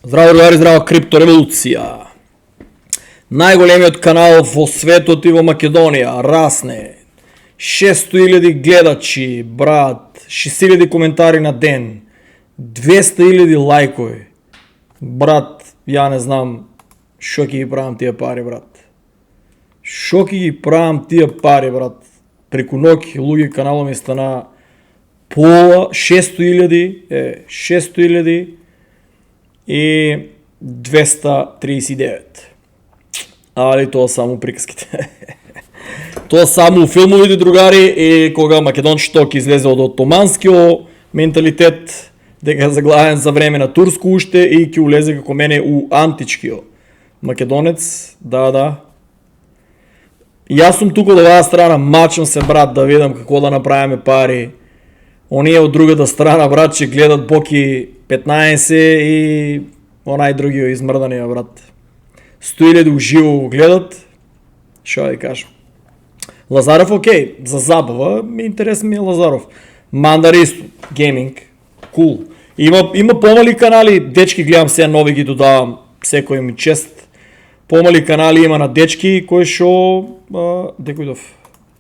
Здраво, другари, здрава криптореволуција. Најголемиот канал во светот и во Македонија расне. 600.000 гледачи, брат, 6.000 коментари на ден, 200.000 лајкови. Брат, ја не знам шо ќе ги правам тие пари, брат. Шо ќе ги правам тие пари, брат. Преку ноќ луѓе каналот ми стана пола 600.000 и 239. Али тоа само приказките. Тоа само филмовите, другари, и кога македончето ќе излезе од отоманскиот менталитет, дека заглавен за време на турско уште и ќе улезе како мене у античкиот македонец. Да. Јас сум тука од оваа страна, мачам се, брат, да видам како да направиме пари. Оние од другата страна, брат, че гледат Боки 15 и онај другиот измрданија, брат. 100.000 уживо го гледат. Шо да кажам. Лазаров окей, за забава, интересен ми е Лазаров. Мандарист, гейминг, кул. Има помали канали, дечки гледам сега нови ги додавам, секој ми чест. Помали канали има на дечки кои шо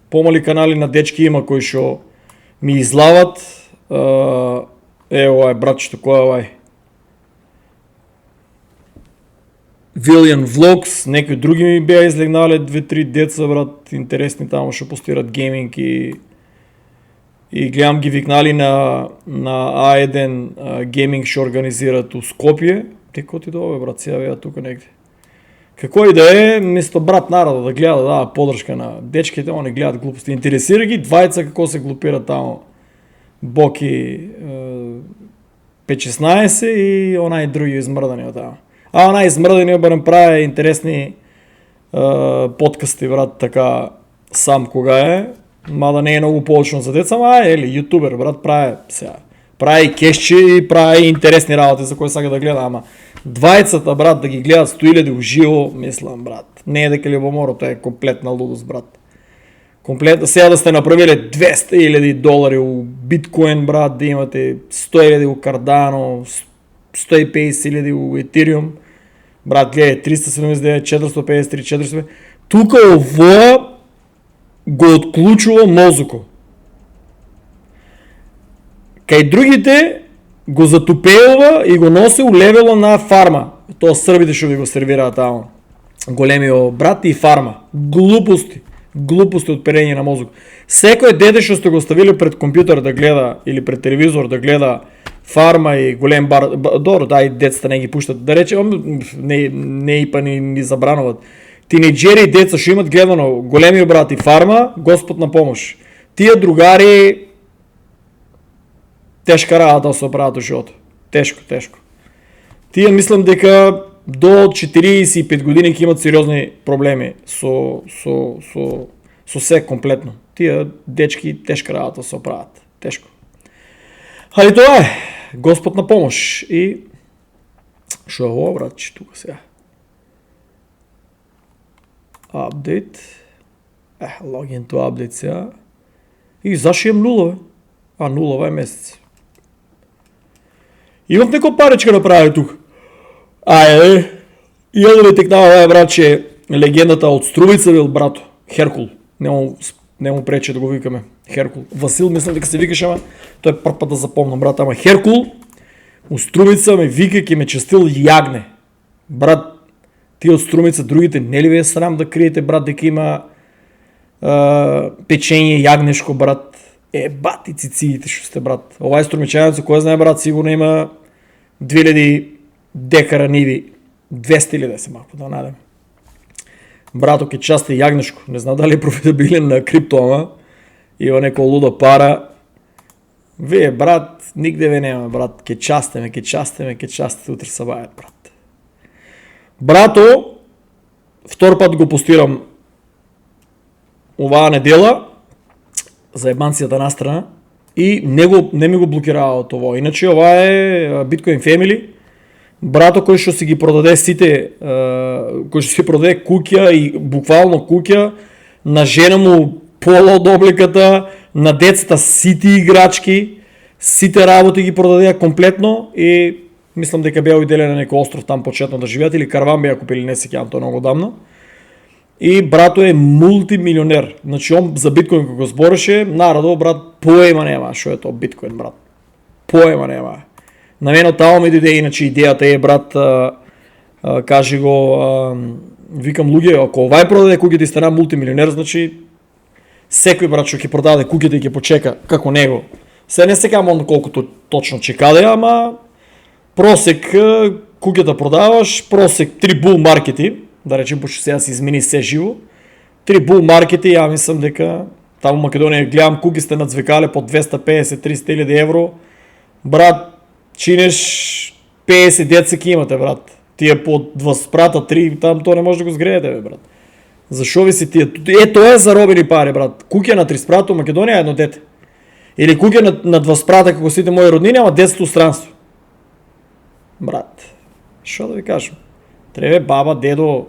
помали канали на дечки има кои шо ми излават. Овај братчето, кој е овај? Вилиан Влогс, некои други ми беа излегнале 2-3 деца, брат, интересни таму што постират гейминг и гледам ги викнали на A1 гейминг што организират у Скопје. Теко ти добре, брат, сега беа тука негде. Како и да е, место брат народот да гледа, да подршка на дечките, они гледат глупости. Интересира ги двајца како се глупират таму. Боки 5-16 и онај други измрдани таму. А онај измрдани барем прави интересни подкасти, брат, така сам кога е, мада не е многу поучно за деца, ама ели јутубер, брат, прави кешчи и прави интересни работи за кои сака да гледа, ама двајцата, брат, да ги гледат 100.000 уживо, мислам, брат, не е дека љубоморо, тоа е комплетна лудост, брат. Комплетно, сега да сте направиле $200,000 у биткоин, брат, да имате 100.000 у Cardano, 150.000 у Ethereum, брат, гледај, 379, 453, 400, тука ово го отклучува мозоко. Кај другите го затупеува и го носи у левело на фарма. Тоа србите што ви го сервираат таму. Големиот брат и фарма. Глупости од перење на мозок. Секој дете што сте го ставили пред компјутер да гледа или пред телевизор да гледа фарма и голем бар, добро, дај децата не ги пуштат. Да рече, не и па ни забрануват. Тинејџери и деца што имат гледано големиот брат и фарма, Господ на помош. Тие другари тешка работа да се оправат у животот. Тешко. Тие мислам дека до 45 години ќе имат сериозни проблеми со се комплетно. Тие дечки тешка работа се оправат. Тешко. Али тоа е. Господ на помош. И шо е ово, брат, че тука сега? Апдейт. Логин to апдейт сега. И зашо имам нула, бе? Нула е месец. Имам некој паричка да прави тука. И да текнава, брат, че легендата од Струвица бил брато, Херкул. Не му прече да го викаме Херкул. Васил, мислам дека се викаш, ама тој е прв пат да запомнам, брат, ама Херкул у Струмица ме вика ќе ме честил јагне. Брат, ти од Струмица другите нели ви е срам да криете, брат, дека има печење јагнешко, брат. Бати цицигите што сте, брат. Овај струмичанец, кој знае, брат, сигурно има 2000 декара ниви. 200 да се малку да најдем. Брато ке части јагнешко. Не знам дали е профитабилен на крипто, ама има некоја луда пара. Вие, брат, нигде ве нема, брат. Ке частеме, утре се бајат, брат. Брато, втор пат го постирам оваа недела, за ебанцијата настрана, и не ми го блокирава од ovo. Иначе ова е Bitcoin Family, брато кој што си ги продаде сите, кој што си продаде куќа и буквално куќа, на жена му пола од обликата, на децата сите играчки, сите работи ги продадеа комплетно и мислам дека беа уиделе на некој остров там почетно да живеат, или караван беа купили, не се кејам тоа многу давно. И брато е мултимилионер. Значи он за биткоин кога збореше, народо брат поема нема што е тоа биткоин, брат. Поема нема. На мене таму ми дојде иначе идејата е, брат, кажи го, викам луѓе, ако овај продаде куќите и стана мултимилионер, значи секој брат што ќе продаде куќите и ќе почека како него. Се не се кам он колкото точно чекаде, ама просек куќата продаваш, просек 3 бул маркети, да речем, пошто сега се измени се живо. 3 бул маркети, ја мислам дека таму Македонија гледам куќи сте надзвекале по 250-300 илјади евро. Брат, чинеш 50 деца ки имате, брат. Тие по 2 спрата, 3, там тоа не може да го згреете, бе, брат. Зашо ви си тие? Тоа е заробени пари, брат. Куќа на 3 спрата у Македонија едно дете. Или куќа на 2 спрата како сите мои роднини, ама детство странство. Брат, што да ви кажам? Требе баба, дедо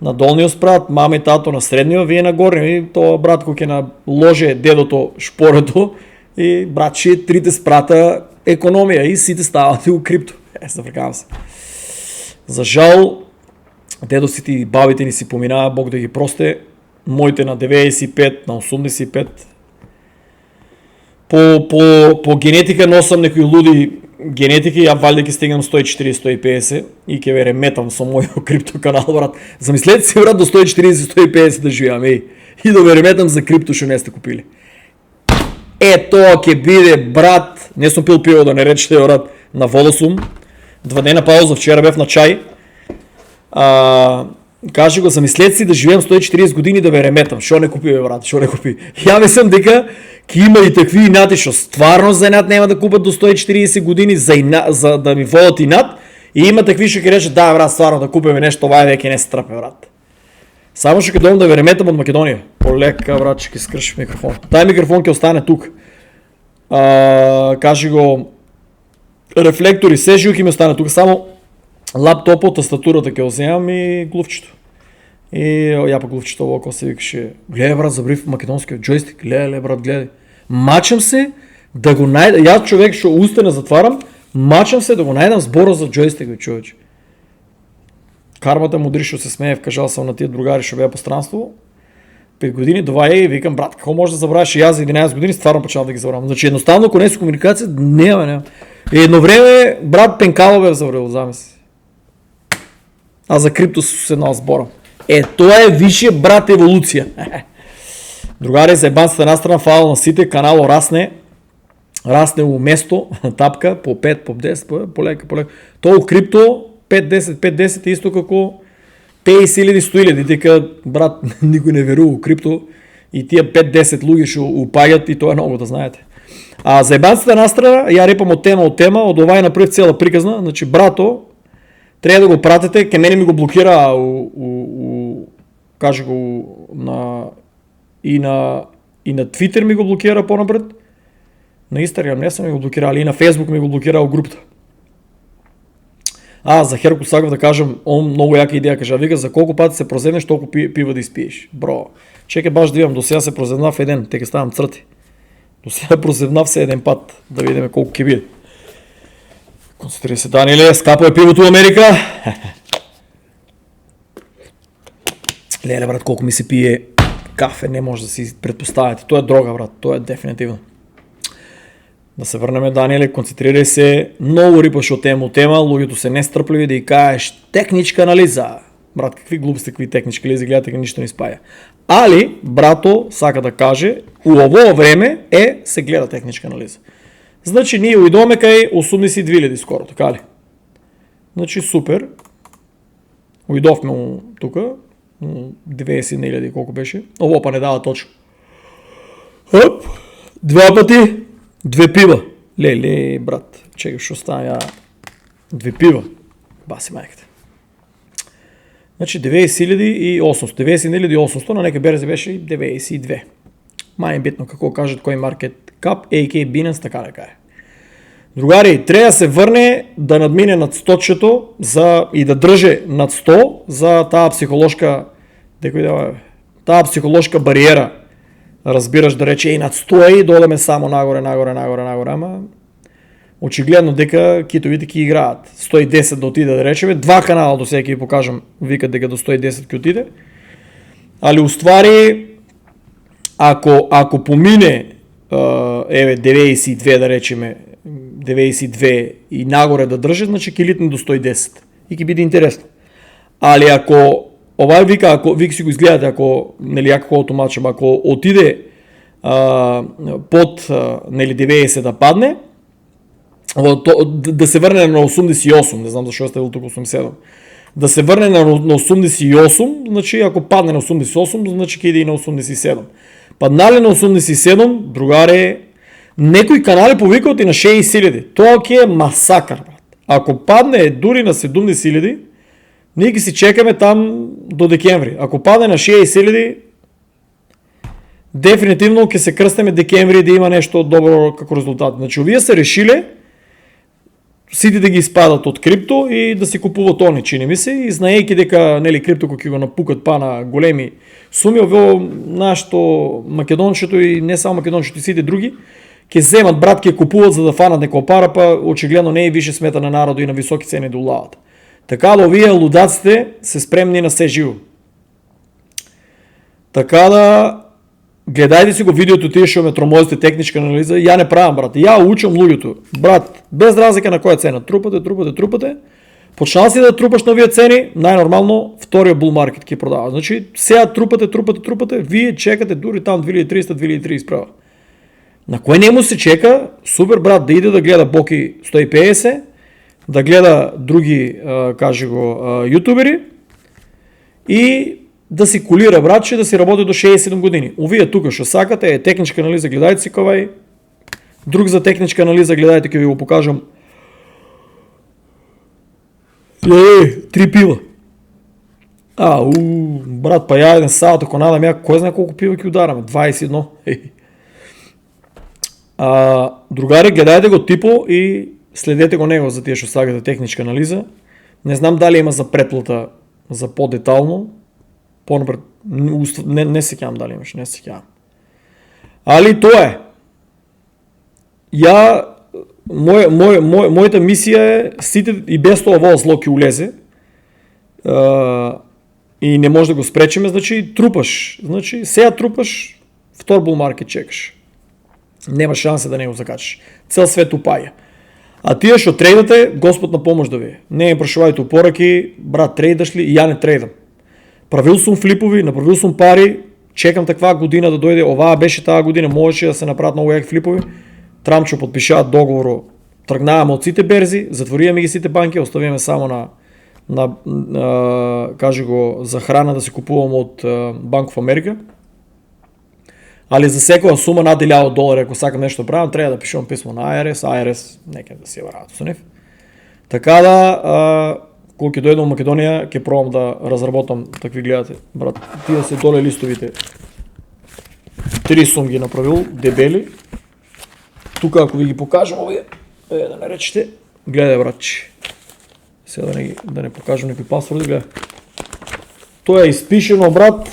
на долниот спрат, мама и тато на средниот, вие на горниот, и тоа брат кој ќе наложи дедото шпорето и братче трите спрата економија и сите ставате у крипто. Зафркавам се. За жал, дедосите и бабите ни си поминаа, Бог да ги просте, моите на 95, на 85. По генетика носам некои луди генетики, ја валјде ќе стигнам 140-150 и ќе ве реметам со мојот крипто канал, брат. Замислете си, брат, до 140-150 да живеам, еј. И да ве реметам за крипто што не сте купили. Тоа ќе биде, брат, не сум пил пиво, да не речете, брат, на вода сум. 2 дена пауза, вчера бев на чај. Кажи го, замислете си да живеам 140 години да ве реметам. Шо не купи, бе, брат, шо не купи? Ја мислам дека ќе има и такви инати што стварно за инат нема да купат до 140 години за да ми водат инат, и има такви што ќе речат, да, брат, стварно да купиме нешто, овај веќе не се трпе, брат. Само што ќе дојдам да ве реметам од Македонија. Полека, брат, ќе скрши микрофон. Тај микрофон ќе остане тук. Кажи го, рефлектори, се живо ќе ми остане тук, само лаптопот, тастатурата ќе оземам и глувчето. И ја па глувчето око се викаше, гледај брат, забрив македонскиот џојстик, гледај брат, гледај. Мачам се да го најдам, јас човек што уста не затварам, мачам се да го најдам збора за џојстик, бе, човече. Кармата мудри што се смее, кажал сам на тие другари што беа по странство. 5 години доваја и викам, брат, како може да забравиш? Јас за 11 години стварно почнав да ги забравам. Значи едноставно ако не си комуникација, нема. И едно време брат Пенкало бе забравил, замисли. А за крипто се едно зборам. Тоа е више, брат, еволуција. Другари, за ебанцата настрана, фала на сите, канало расне у место, тапка, по 5, по 10, полека. Тоа у крипто, 5-10 е исто како 50.000-100.000, дека, брат, никој не верува у крипто и тие 5-10 луѓе што упаѓат и тоа е многу да знаете. А за ебанцата настрана, ја репам од тема, од овај напред цела приказна, значи, брато, треба да го пратите, ке мене ми го блокира кажи го и на Twitter ми го блокира понапред. На Instagram не сам ми го блокира, али и на Facebook ми го блокира у групата. За Херко сакав да кажам, он многу јака идеја кажа, вика за колку пати се прозеднеш, толку пива да испиеш. Бро, чекај баш да имам, до сега се прозеднав еден, те ке ставам црти. До сега прозеднав се еден пат, да видиме колку ќе биде. Концентрирай се, Даниле, скапо е пивото у Америка. Леле, брат, колку ми се пие кафе, не може да си предпоставите. Тоа е дрога, брат, тоа е дефинитивно. Да се врнеме, Даниле, концентрирај се, многу рипаш од тема, луѓето се нестрпливи да ја кажеш техничка анализа. Брат, какви глупости, какви технички анализи, гледате ка ништо не спаја. Али, брато, сака да каже, у ово време се гледа техничка анализа. Значи, ние уидоме кај 82.000 скоро, така ли? Значи, супер. Уидовме тука, 90.000, колко беше. Ово па не дава точно. Оп, 2 пати, 2 пива. Леле, брат, чекай, што стана 2 пива. Баси мајката. Значи, 90.800. 90.800, на нека берези беше 92. Мај битно како кажат кој маркет кап, AK Binance, така дека е. Другари, треба да се врне да надмине над 100-чето и да држе над 100 за таа психолошка, таа психолошка бариера. Разбираш да рече и над 100 и долеме само нагоре, ама очигледно дека китовите ки играат. 110 да отиде да речеме, два канала до всеки покажам, викат дека до 110 ки отиде. Али уствари, ако помине 92 да речеме, 92 и нагоре да држи, значи ки литне до 110 и ки биде интересно. Али ако овај вика, ако вик си го изгледате, ако нели ја како тумачам, ако отиде под нели 90 да падне, да се върне на 88, не знам защо е ставил тук 87. Да се върне на 88, значи ако падне на 88, значи ќе иде и на 87. Паднале на 87, другаре, некои канали повикаат и на 60.000. Тоа ќе е масакар, брат. Ако падне дури на 70.000, ние ги си чекаме там до декември. Ако падне на 60.000, дефинитивно ќе се крстеме декември да има нещо добро како резултат. Значи, овие се решиле сите да ги изпадат од крипто и да си купуват они, чини ми се, и знаејќи дека нели крипто кој ќе го напукат па на големи суми, ово нашето македончето и не само македончето и сите други ќе земат, брат, ќе купуват за да фанат некоја пара, па очигледно не е више смета на народу и на високи цени да улават. Така да овие лудаците се спремни на се живо. Така да гледајте си го видеото тие што ме тромозите техничка анализа, ја не правам, брат. Ја учам луѓето. Брат, без разлика на која цена, трупате. Почнал си да трупаш на овие цени, најнормално вториот бул маркет ќе продава. Значи, сега трупате, вие чекате дури там 2300-2031. На кој не му се чека, супер, брат, да иде да гледа Боки 150, да гледа други, кажи го, ютубери и да си колира, братче, да си работи до 67 години. Овие тука што сакате е техничка анализа, гледајте си кавај. Друг за техничка анализа, гледајте, ќе ви го покажам. Три пива. Брат, па ја еден саат, ако надам ја, кој знае колку пива ќе удараме? 21. Другари, гледајте го типо и следете го него за тие што сакате техничка анализа. Не знам дали има за преплата, за по-детално. По-напред, не се кјам дали имаш, не се кјам. Али тоа е. Мојата мисија е, сите и без тоа во зло ќе улезе и не може да го спречиме, значи трупаш. Значи, сега трупаш, втор бул маркет чекаш. Нема шанса да не го закачиш. Цел свет упаја. А тие што трейдате, Господ на помош да ви. Не ми прашувајте упораки, брат, трейдаш ли? И ја не трейдам. Правил сум флипови, направил сум пари, чекам таква година да дојде, оваа беше таа година, можеше да се направат многу јаки флипови. Трамчо подпишаат договоро, тргнаваме од сите берзи, затвориваме ги сите банки, оставиме само кажи го, за храна да се купуваме од Bank of America. Али за секоја сума над $1000, ако сакам нешто да правам, треба да пишувам писмо на IRS нека да си вараат со нив. Така да, кога ќе дојдам во Македонија, ќе пробам да разработам такви, гледате, брат, тие се доле листовите. 3 сум ги направил, дебели. Тука ако ви ги покажам овие, да не речете, гледај, братче. Сега да не покажам некои пасворди, гледај. Тоа е испишено, брат.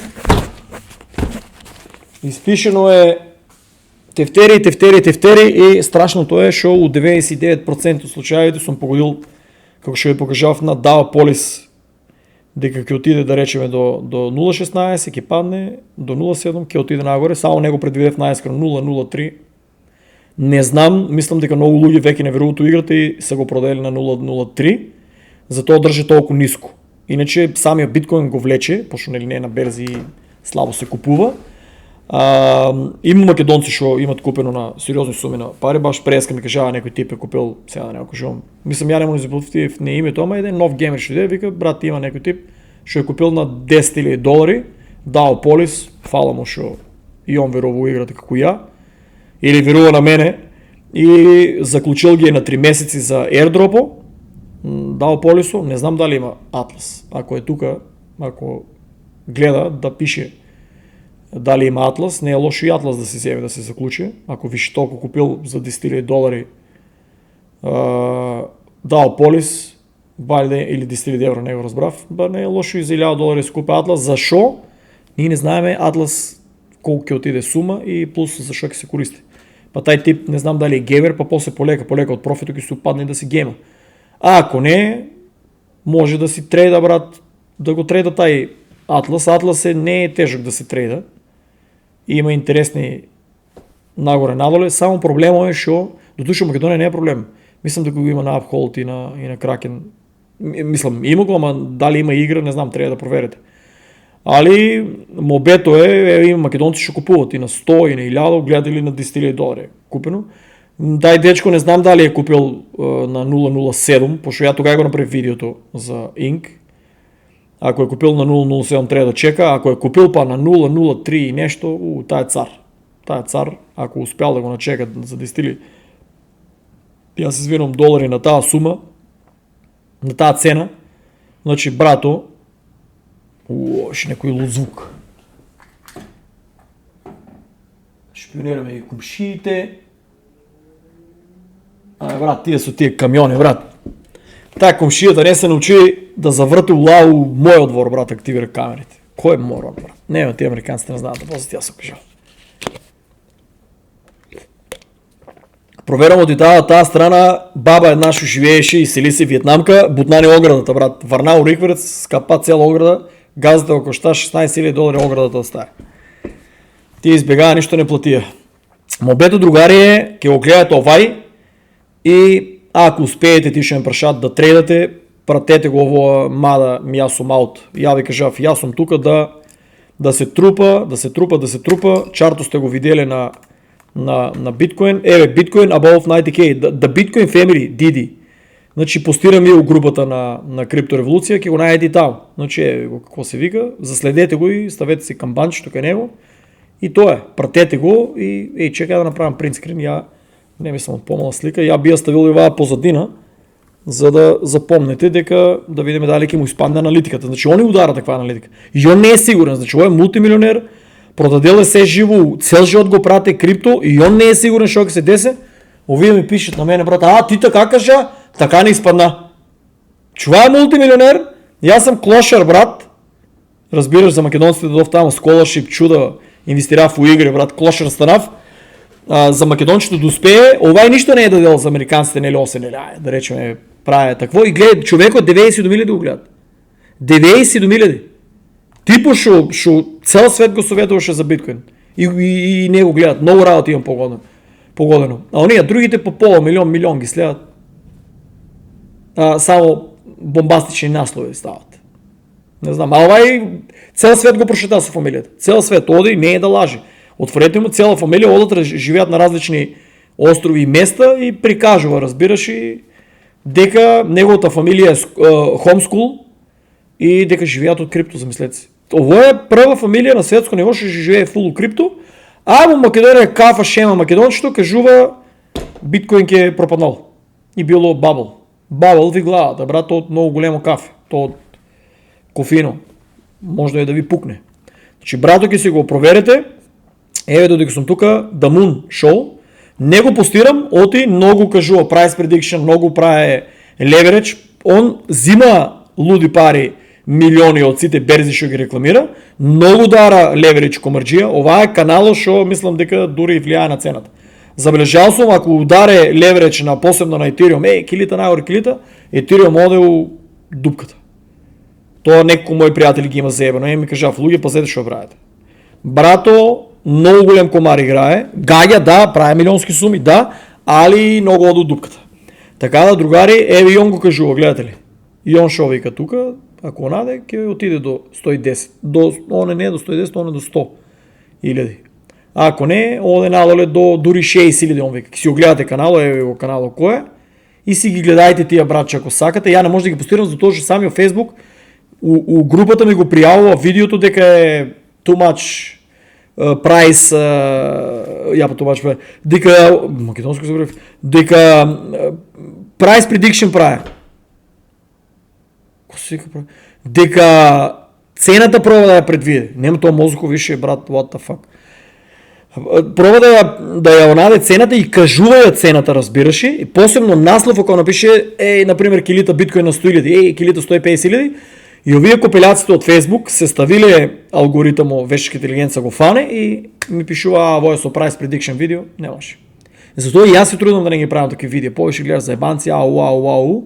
Испишено е тефтери и страшното е што у 99% од случаите сум погодил, како што ви покажав на Dow Police, дека ќе отиде да речеме до 0.16, ќе падне до 0.7, ќе отиде нагоре, само него предвидев најскоро 0.03. Не знам, мислам дека многу луѓе веќе не веруваат во играта и се го продели на 0.03, затоа држи толку ниско. Иначе самиот биткоин го влече, пошто нели не е на берзи и слабо се купува. Има македонци што имат купено на сериозни суми на пари, баш преска ми кажава некој тип е купил, сега да не го кажувам. Мислам, ја не му изблуфтив не името, ама еден нов геймер што иде, вика, брат, има некој тип што е купил на $10,000, Dow Police, фала му што и он верува во играта како ја, или верува на мене, и заклучил ги на 3 месеци за airdropо, Dow Police, не знам дали има Atlas. Ако е тука, ако гледа, да пише дали има Атлас, не е лошо и Атлас да се земе да се заклучи. Ако виж толку купил за $10,000 Dow Police, или €10,000, не го разбрав, не е лошо и за $1,000 да се купи Атлас. Зашо? Ние не знаеме Атлас колку ќе отиде сума и плюс зашо ќе се користи. Па тай тип, не знам дали е геймер, па после полека от профито ги се опадне да си гейма. А ако не, може да си трейда, брат, да го трейда тай Атлас. Атлас не е тежък да се трейда. И има интересни нагоре-надоле. Само проблема е, що до Туша Македония не е проблем. Мислям да го има на Uphold и на Kraken. Мислям, има го, ама дали има игра, не знам, трябва да проверите. Али, мобето има македонци ще купуват и на 100, и на 1000, гледали на 10 $10 купено. Дай дечко, не знам дали е купил на 007, защото я тогава го направи видеото за Inc. Ако е купил на 007, трябва да чека. Ако е купил па на 003 и нещо, тая е цар. Тая цар, ако успял да го начека за 10 и аз извинам $, на тази сума, на тази цена, значи брато, ще някой лузвук. Шпионираме и комшиите. Брат, тия са тия камиони, брат. Тая комшията не се научи да завърти улау моя двор, брат, активира камерите. Кой е морон, брат? Не, тия американците не знаят, да после тя се кажа. Проверям от и тази страна, баба една ще живееше и сели се вьетнамка, бутнани оградата, брат. Върнал Рикверц, скапа цяла ограда, газата ако ща $16,000 оградата да стане. Ти избегава, нищо не платия. Мобето, другари, ке го гледате овай и ако успеете ти ще ме прашат да трейдате, пратете го в мада мясом аут. Я ви кажа, аз съм тук да се трупа. Чарто сте го видели на биткоин. Биткоин above 90k. The Bitcoin Family, Didi. Значи постирам и у групата на криптореволюция, ке го найдете и там. Значи какво се вика, заследете го и ставете си камбанче тук е него. И то е, пратете го и чекай да направим принтскрин. Я не ми съм от по-мала слика. Я бия ставил ива позадина, за да запомнете дека да видим дали ке му изпадне аналитиката. Значи он не удара таква аналитика. И он не е сигурен. Значи он е мултимилионер, продадел е се живо, цел живот го прате крипто и он не е сигурен, що се десе. Овие ми пишат на мене, брат, ти така кажа, така не изпадна. Чува е мултимилионер, и аз съм клошер, брат. Разбираш, за македонците да дойдат там сколършип, чуда, инвестира в игри, брат, клошер станав. За македончето да успее, овай нищо не е дадел за американците, нели 8, да речем, правя такво. И гледа, човек от 90 до 1000 да го гледат. 90 до 1000. Типо цял свет го съветваше за биткоин. И не го гледат. Много работа имам погодено. А ония другите по пола милион ги следят. Само бомбастични наслови стават. Не знам, цял свет го прочета с фамилията. Цял свет оди, не е да лаже. Отворете му, цяла фамилия одат, живеят на различни острови и места и прикажува, разбираш, и дека неговата фамилия е homeschool и дека живеят от крипто, замислете си. Това е първа фамилия на светско ниво, ще живее фуло крипто, му Македония кафа шема македончето, кажува биткоин е пропаднал. И било бабъл. Бабъл ви главата, брат, то от много голямо кафе. То от кофино. Може да ви пукне. Значи, брато, ке си го проверите. Докато съм тук, The Moon Show. Не го постирам, оти много кажува Price Prediction, много прави leverage. Он взима луди пари, милиони от сите берзи ще ги рекламира. Много дара leverage комарджия. Ова е канала, шо мислям дека дури влияе на цената. Забележал съм, ако ударе leverage на посебно на Ethereum, килита най-горе килита, Ethereum модел дупката. Това некои мои приятели ги има заебано. Ми кажа, в луги пазете, що правите. Брато, много голям комар играе. Гагя, да, прави милионски суми, да, али много от дупката. Така да, другари, и он го кажува, гледате ли? И он шо вика тука, ако наде, ке отиде до 110. Он не е до 110, он е до 100 000. Ако не, он е надоле до дори 6000, он вика. Си огледате канала, канала кой е, и си ги гледайте тия братче, ако сакате. Я не може да ги постирам, затова че сами в Facebook у групата ми го приявила видеото дека е too much price, дека македонско забравих, дека price prediction прави. Дека цената пробва да я предвиди. Нема това мозъко, више, брат, what the fuck. Пробва да я онаде цената и кажува я цената, разбираш, и посебно наслов, ако напише, например, килита биткоин на 100 000, килита 150 000, и овие копеляците от Facebook се ставили алгоритъмо вещешка интелигенция го фане и ми пишува voice of price prediction видео, не може. Затова и аз се трудвам да не ги правям такива видео. Повече гледаш за ебанци, ау.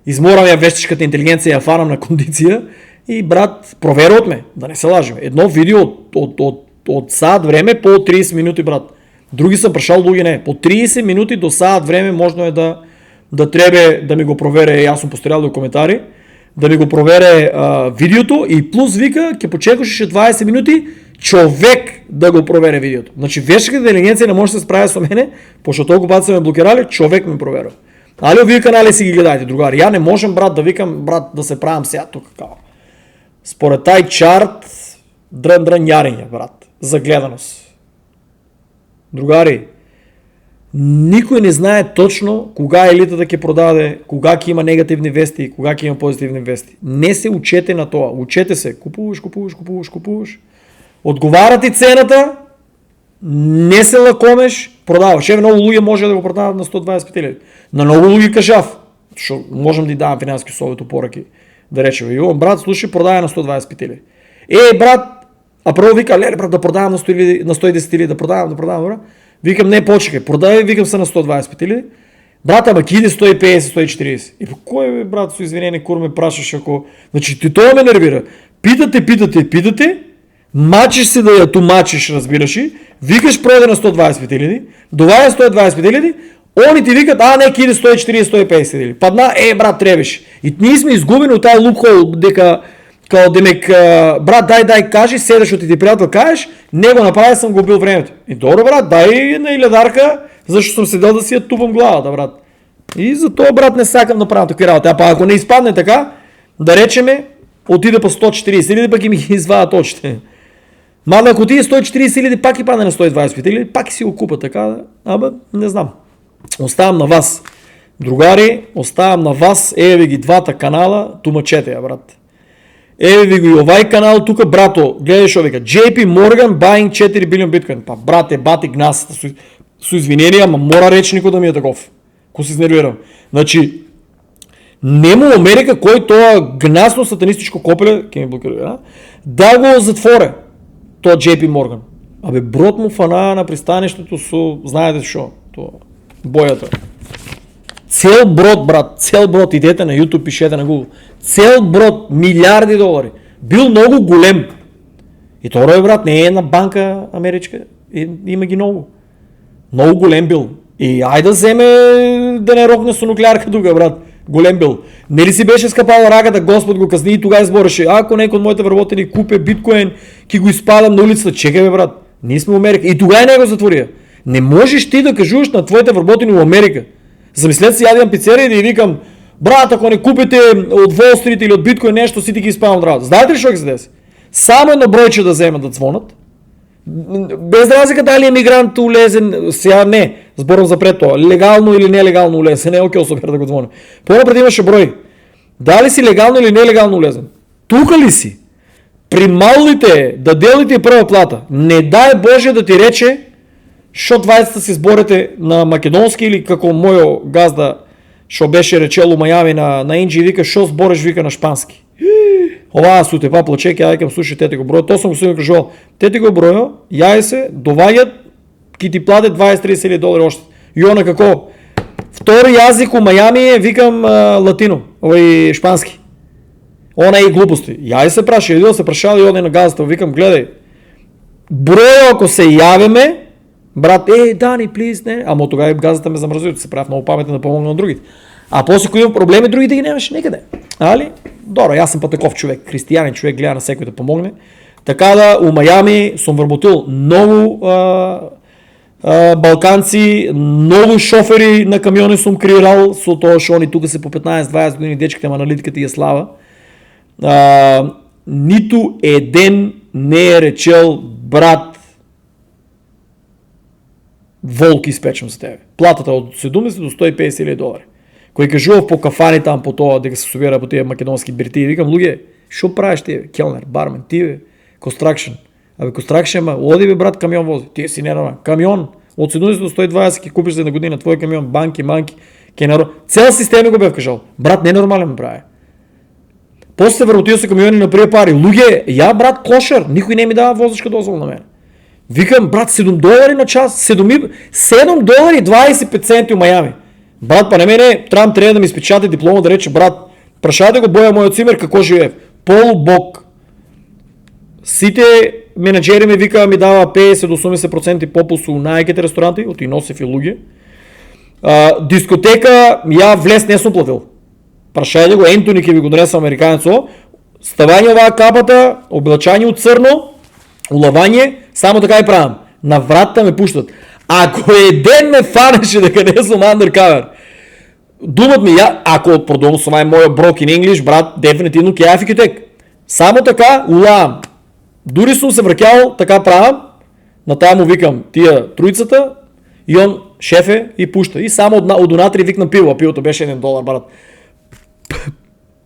Изморам я вещичката интелигенция, я фанам на кондиция и брат, проверя от ме, да не се лажем. Едно видео от сад време по 30 минути, брат. Други съм прашал, други не. По 30 минути до сад време можно е да трябва да ми го проверя, аз съм пострелял до коментари, да ми го проверя видеото и плюс вика, ке почекаш 20 минути, човек да го проверя видеото. Значи вещата интелигенция не може да се справя с мене, защото толкова пъти са ме блокирали, човек ме проверя. Али вие канали си ги гледайте, другари. Я не можем, брат, да викам, брат, да се правим сега тук. Според тай чарт, дрън яриня, брат, за гледаност. Другари, никой не знае точно кога елитата ке продаде, кога ке има негативни вести, кога ке има позитивни вести. Не се учете на това. Учете се. Купуваш. Отговаря ти цената, не се лакомеш, продаваш. Много луги може да го продават на 125 000. На много луги кажав. Защото можем да й давам финански съвети поръки. Да речем, брат, слушай, продавай на 125 000. Брат, а първо вика, брат, да продавам на 110 000, да продавам, брат. Викам, не, почекай, продавай, викам се на 125 000. Брат, ама ки иде 150, 140. И по кой, брат, с извинение, кур ме прашаш, ако... Значи, ти това ме нервира. Питате, мачиш се да я тумачиш, разбираш ли, викаш прода на 125 000, довая 125 000, они ти викат, не, ки иде 140, 150 000. Падна, брат, трябваш. И ние сме изгубени от тази лупхол, дека демек, брат, дай, кажи, седаш от ти приятел, кажеш, не го направя, съм го бил времето. И добре, брат, дай на иледарка, защото съм седел да си я тупам главата, брат. И за това, брат, не сакам да правя такива работи. Ако не изпадне така, да речеме, отида по 140 000, пък и ми ги извадят очите. Мада, ако отиде 140 000, пак и падне на 125 000, пак и си го купа така, не знам. Оставам на вас. Другари, оставам на вас, ви ги двата канала, тумачете я, брат. Ви го и овай канал, тук, брато, гледай шо вика, JP Morgan buying 4 билион биткоин. Па, брате, бати гнасата, с извинения, ама мора реч никой да ми е таков. Ко се изнервирам. Значи, нема Америка, кой това гнасно сатанистичко копеле, ке ми блокира, да го затворя, това JP Morgan. Брод му фана на пристанището знаете шо, боята. Цел брод, брат, цел брод, идете на YouTube, пишете на Google. Цел брод, милиарди долари. Бил много голем. И това брат, не е една банка америчка. Има ги много. Много голем бил. И айде да вземе да не рокне с нуклеарка тук, брат. Голем бил. Не ли си беше скъпала рагата, Господ го казни и тогава избореше. Ако някой от моите вработени купе биткоин, ки го изпадам на улицата, чекай бе, брат. Ние сме в Америка. И тогава не го затворя. Не можеш ти да кажеш на твоите вработени в Америка. Замислете си, ядем пицерия и да й викам, брат, ако не купите от Wall Street или от биткоин нещо, си ти ги изпадам от работа. Знаете ли що ги се деси? Само едно бройче да вземат да звонат. Без разлика дали емигрант улезен, сега не, сборам запред това, легално или нелегално улезен, не е окей супер да го звоня. По-напред имаше брой. Дали си легално или нелегално улезен? Тука ли си? Прималите да делите първа плата. Не дай Боже да ти рече, шо 20-та си сборите на македонски или како мојо газда, шо беше речело Майами на Инджи, вика, шо сбориш, вика на шпански. Ова су те па плачеки, ајкам, слушай, те го броја, то съм го сигурно кажувал, те го броја, јај се, доваѓат, ки ти плате 20-30 долари още. И она како, втори јазик у Майами е, викам, латино, овој шпански. Она е и глупости. Јај се праша, едно се прашал и оде на газата, викам, гледај, броја ако се јавиме, брат, Дани, плиз, не. Ама тогава и газата ме замръзва, се прави много паметен да помогна на другите. А после, ако имам проблеми, другите ги нямаше никъде. Али? Добре, аз съм па таков човек, християнин човек, гледа на всеки да помогне. Така да, у Майами съм вработил много балканци, много шофери на камиони съм креирал, со тоа шо они тука се по 15-20 години, дечките ама аналитиката и е слава. Нито еден не е речел, брат, волк изпечам за тебе. Платата от 70 до 150 000 долари. Кој кажував по кафани там по тоа, дека се собира по тие македонски бирти, викам, луѓе, шо правиш ти, келнер, бармен, ти бе, констракшн. Констракшн, оди бе, брат, камион вози. Ти си ненормален. Камион, от 70 до 120 ки купиш за една година твой камион, банки, кенеро. Цел система го бе кажал. Брат, ненормален ме прави. После се вървотил се камиони на прия пари. Луѓе, ја брат кошер, никой не ми дава возачка дозвол на мен. Викам, брат, $7 на час, 7 долари 25 центи у Майами. Брат, па не мене, трябва да ми изпечата диплома да рече, брат, прашайте го боя моят цимер, какво живее. Полубог. Сите менеджери ми вика, ми дава 50 до 80% попус у най-ките ресторанти, от Иносев и Луги. Дискотека, я влез не съм платил. Прашайте го, Ентони ке ви го донеса американецо. Ставание оваа капата, облачание от църно, улавание, само така и правим. На вратата ме пущат. Ако един ме фанеше да къде съм undercover, думат ми, ако продължавам с моя broken English, брат, дефинитивно ке афикитек. Само така улавам. Дори съм се връкял, така правим, на тая му викам тия троицата, и он шефе и пуща. И само от донатри викна пиво, а пивото беше $1, брат.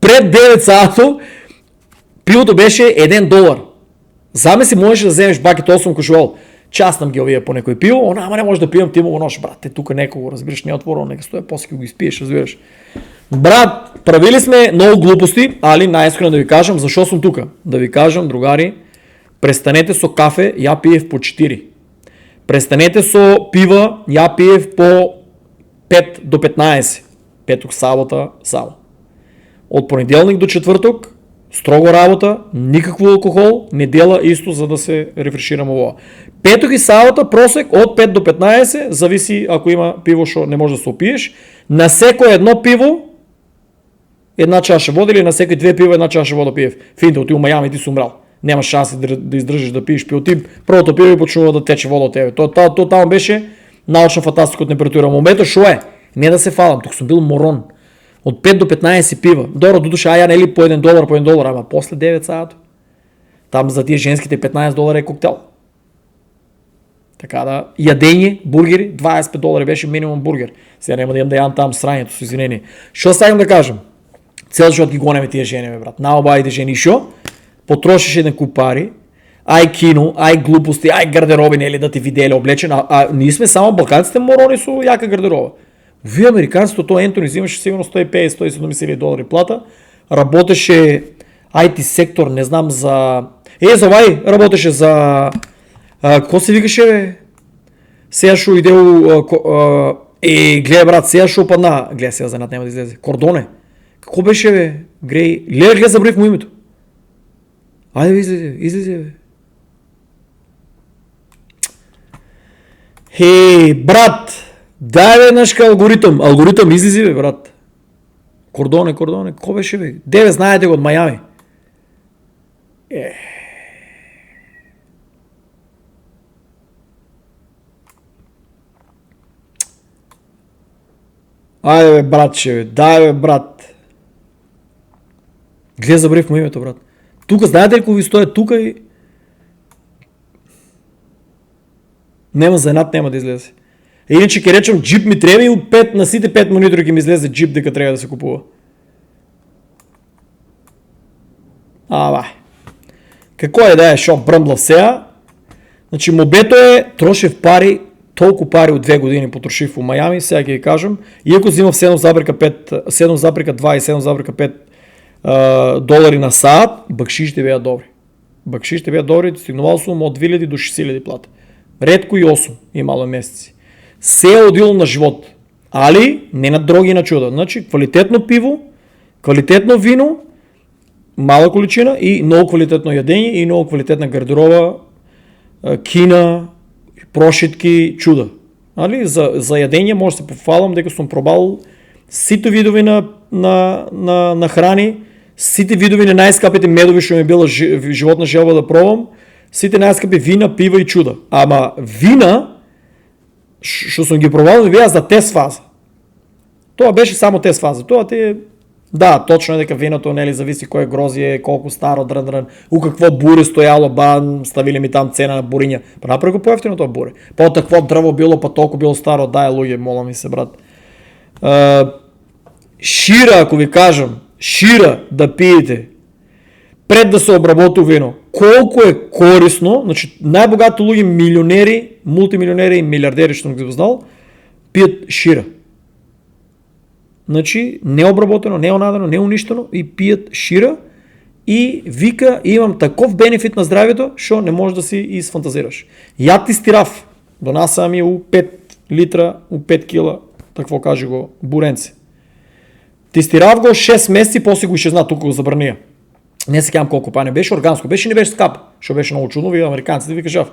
Пред 9 сато пивото беше $1. Замеси можеш да вземеш бакет 8 кошуол. Частнам ги овия по некой пиво, ама не може да пием, ти му го нош, брат. Те тук некого, разбираш, не е отворено, нека стоя, после го изпиеш, разбираш. Брат, правили сме много глупости, али най-искрено да ви кажем, защо съм тук. Да ви кажем, другари, престанете со кафе, я пиев по 4. Престанете со пива, я пиев по 5 до 15. Петък, сабота, само. От понеделник до четвъртък, строго работа, никакво алкохол, недела исто, за да се рефреширам ово. Петък и сабота, просек от 5 до 15, зависи ако има пиво, шо не може да се опиеш. На всеко едно пиво, една чаша вода или на всеки 2 пива, една чаша вода пиев. Финта, отил Майами, ти си умрал. Няма шанс да издържиш да пиеш пиво. Ти първото пиво и почнува да тече вода от тебе. То там беше научна фантастика от температура. Момента шо е? Не да се фалам, тук съм бил морон. От 5 до 15 пива. Дора до душа, я нели по $1, ама после 9 саато. Там за тия женските $15 е коктейл. Така да, ядение, бургери, $25 беше минимум бургер. Сега няма да имам да ям там сранието, с извинение. Що сега да кажем? Цял живот ги гонеме тия жени, брат. Наобайите жени, шо? Потрошиш един куп пари, ай кино, ай глупости, ай гардероби, нели да ти видели облечен, а ние сме само балканците морони со яка гардероба. Вие американците, то Ентони взимаше сигурно $150-170 плата, работеше IT сектор, не знам за... работеше за... Ко се викаше, бе? Сега шо идео... гледай, брат, сега шо падна... Гледай, сега за над няма да излезе. Кордоне. Какво беше, бе? Гледай, забравих му името. Айде, излезе, бе. Хей, брат! Дай, бе, нашка алгоритъм. Алгоритъм, излези, бе, брат. Кордоне. Какво беше, бе? Деве, знаете го от Майами. Айде, бе, братче, бе. Дай, бе, брат. Гледай, забравих му името, брат. Тук, знаете ли какво ви стоя? Тук и... Нема за едната, няма да излезе. Иначе ке речем, джип ми трябва и от 5 на сите 5 монитори ке ми излезе джип, дека трябва да се купува. Какво е да е, шо бръмблав сега? Значи мобето е, трошив пари, толкова пари от 2 години потрошив в Майами, сега ке ви кажем. И ако взимам 7,2 и 7,5 долари на саат, бакши ще бяха добри. Бакши ще бяха добри, стигнувал съм от 2000 до 6000 плата. Редко и 8 имало месеци. Се е отдело на живот. Али не на дроги на чуда. Значи квалитетно пиво, квалитетно вино, мала количина и много квалитетно ядение и много квалитетна гардероба, кина, прошитки, чуда. Али за ядение може да се пофалам, дека съм пробал сите видови на храни, сите видови на най-скъпите медови, що ми е била животна желба да пробвам, сите най-скъпи вина, пива и чуда. Ама вина, що съм ги пробвал, да бия за тест фаза. Това беше само тест фаза. Това ти е... Да, точно е дека виното, нели, зависи кое грозие, колко старо, дрън, у какво буре стояло, ставили ми там цена на буриня. Па направи го по-ефтино това буре. По такво дръво било, па толкова било старо, дай луѓе, моля ми се, брат. Шира, ако ви кажем, шира да пиете, пред да се обработи вино, колко е корисно, значи най-богати луѓе, милионери, мултимилионери и милиардери, що не ги знал, пият шира. Значи, не обработено, не онадено, не уништено и пият шира и вика, имам таков бенефит на здравето, що не можеш да си изфантазираш. Яд ти стирав, донаса ми у 5 литра, у 5 кила, такво каже го, буренци. Ти стирав го 6 месеци, после го изчезна, тук го забрания. Не се кам колко не беше органско, беше и не беше скап, що беше много чудно, вие американците ви кажав,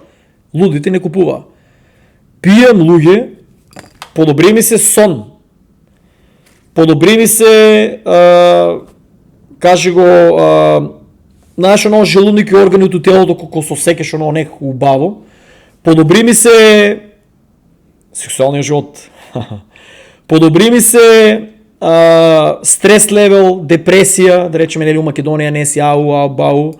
лудите не купува. Пием луѓе, подобри ми се сон, подобри ми се, каже го, знаеш оно желудник и органи от телото, колко се секеш оно не хубаво, подобри ми се сексуалния живот, подобри ми се стрес левел, депресия, да речем нели у Македония не си бау,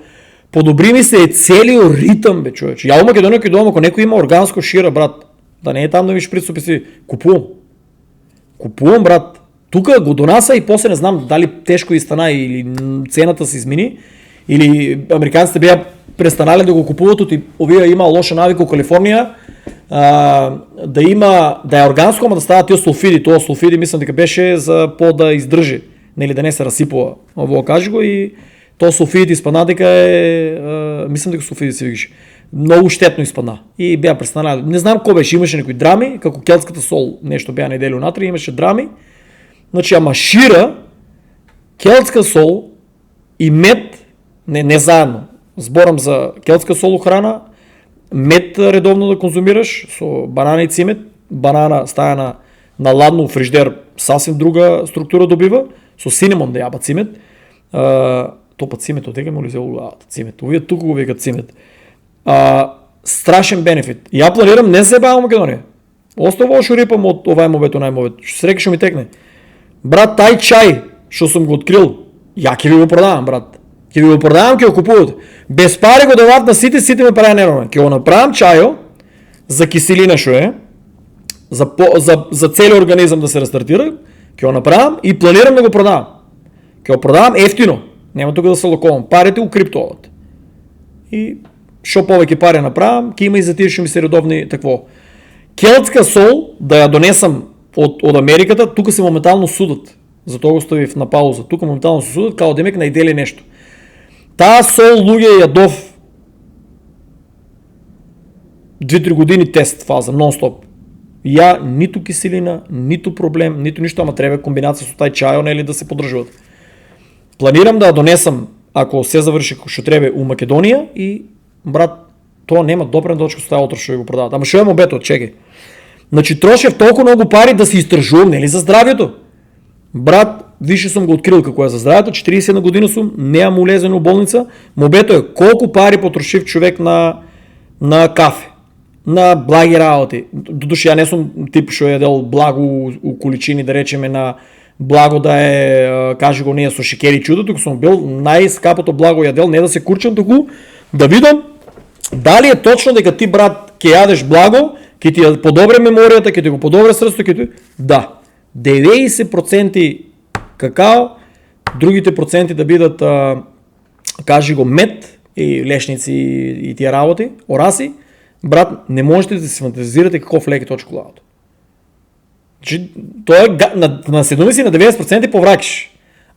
подобри ми се целият ритъм, бе човече. Я у Македония кидувам, ако некой има органско шира, брат, да не е там да ми шприцопи си, купувам, брат. Тук го донаса и после не знам дали тежко изстана или цената се измени, или американците бяха престанали да го купуват от овия има лоша навика в Калифорния, да е органско, ама да стават тия сулфиди. Това сулфиди мислям дека беше за да издържи, нели да не се разсипува. Ово каже го и то сулфиди изпадна дека мислям дека сулфиди се викаше. Много щетно изпадна. И бяха престанали. Не знам кой беше, имаше някои драми, како келтската сол, нещо бяха неделю натри, имаше драми. Значи, ама шира, келтска сол и мед, не заедно. Зборам за келтска сол храна, мед редовно да конзумираш, со банана и цимет, банана стая на ладно фриждер, съвсем друга структура добива, со синемон да яба цимет, то път цимет, отега му ли взел цимет, овие тук го викат цимет. Страшен бенефит. Я планирам не се бавам Македония. Оставо шо рипам от овај мовето најмовето. Ще река шо ми текне. Брат, тај чај, шо съм го открил, ја ќе ви го продавам, брат. Ќе ви го продавам, ќе го купувате. Без пари го дават на сите ме прави нервно. Ќе го направам чајо, за киселина шо е, за целиот организам да се рестартира, ќе го направам и планирам да го продавам. Ќе го продавам ефтино. Нема тука да се локовам. Парите у криптоват. И шо повеќе пари направам, ќе има и за тие шо ми се редовни такво. Келтска сол, да ја донесам од Америката, тука се моментално судат. Затоа го ставив на пауза. Тука моментално се судат, као демек најдели нешто. Таа сол луѓе јадов 2-3 години тест фаза, нон-стоп. Ја ниту киселина, ниту проблем, ниту ништо, ама треба комбинација со тај чајо, нели да се подржуват. Планирам да ја донесам, ако се заврши како што треба у Македонија и брат, тоа нема допрен дочка со тај утро што го продават. Ама што е мобето, чекај. Значи трошев толку многу пари да се истражувам, нели за здравјето. Брат, више сум го открил како е за здравјето, 41 година сум, неам улезен у болница. Мобето е колку пари потрошив човек на кафе, на благи работи. Додуше ја не сум тип што јадел благо у количини, да речеме на благо да е, каже го ние со шекери чудо, туку сум бил најскапото благо јадел, не да се курчам, туку да видам дали е точно дека ти, брат, ќе јадеш благо, ќе ти ја подобре меморијата, ќе ти го подобре срцето, ќе ти... Да, 90% какао, другите проценти да бидат, кажи го, мед и лешници и тия работи, ораси, брат, не можете да си фантазирате каков лек е тоа чоколадото. Значи, тоа е, на седуми си на 90% повракиш,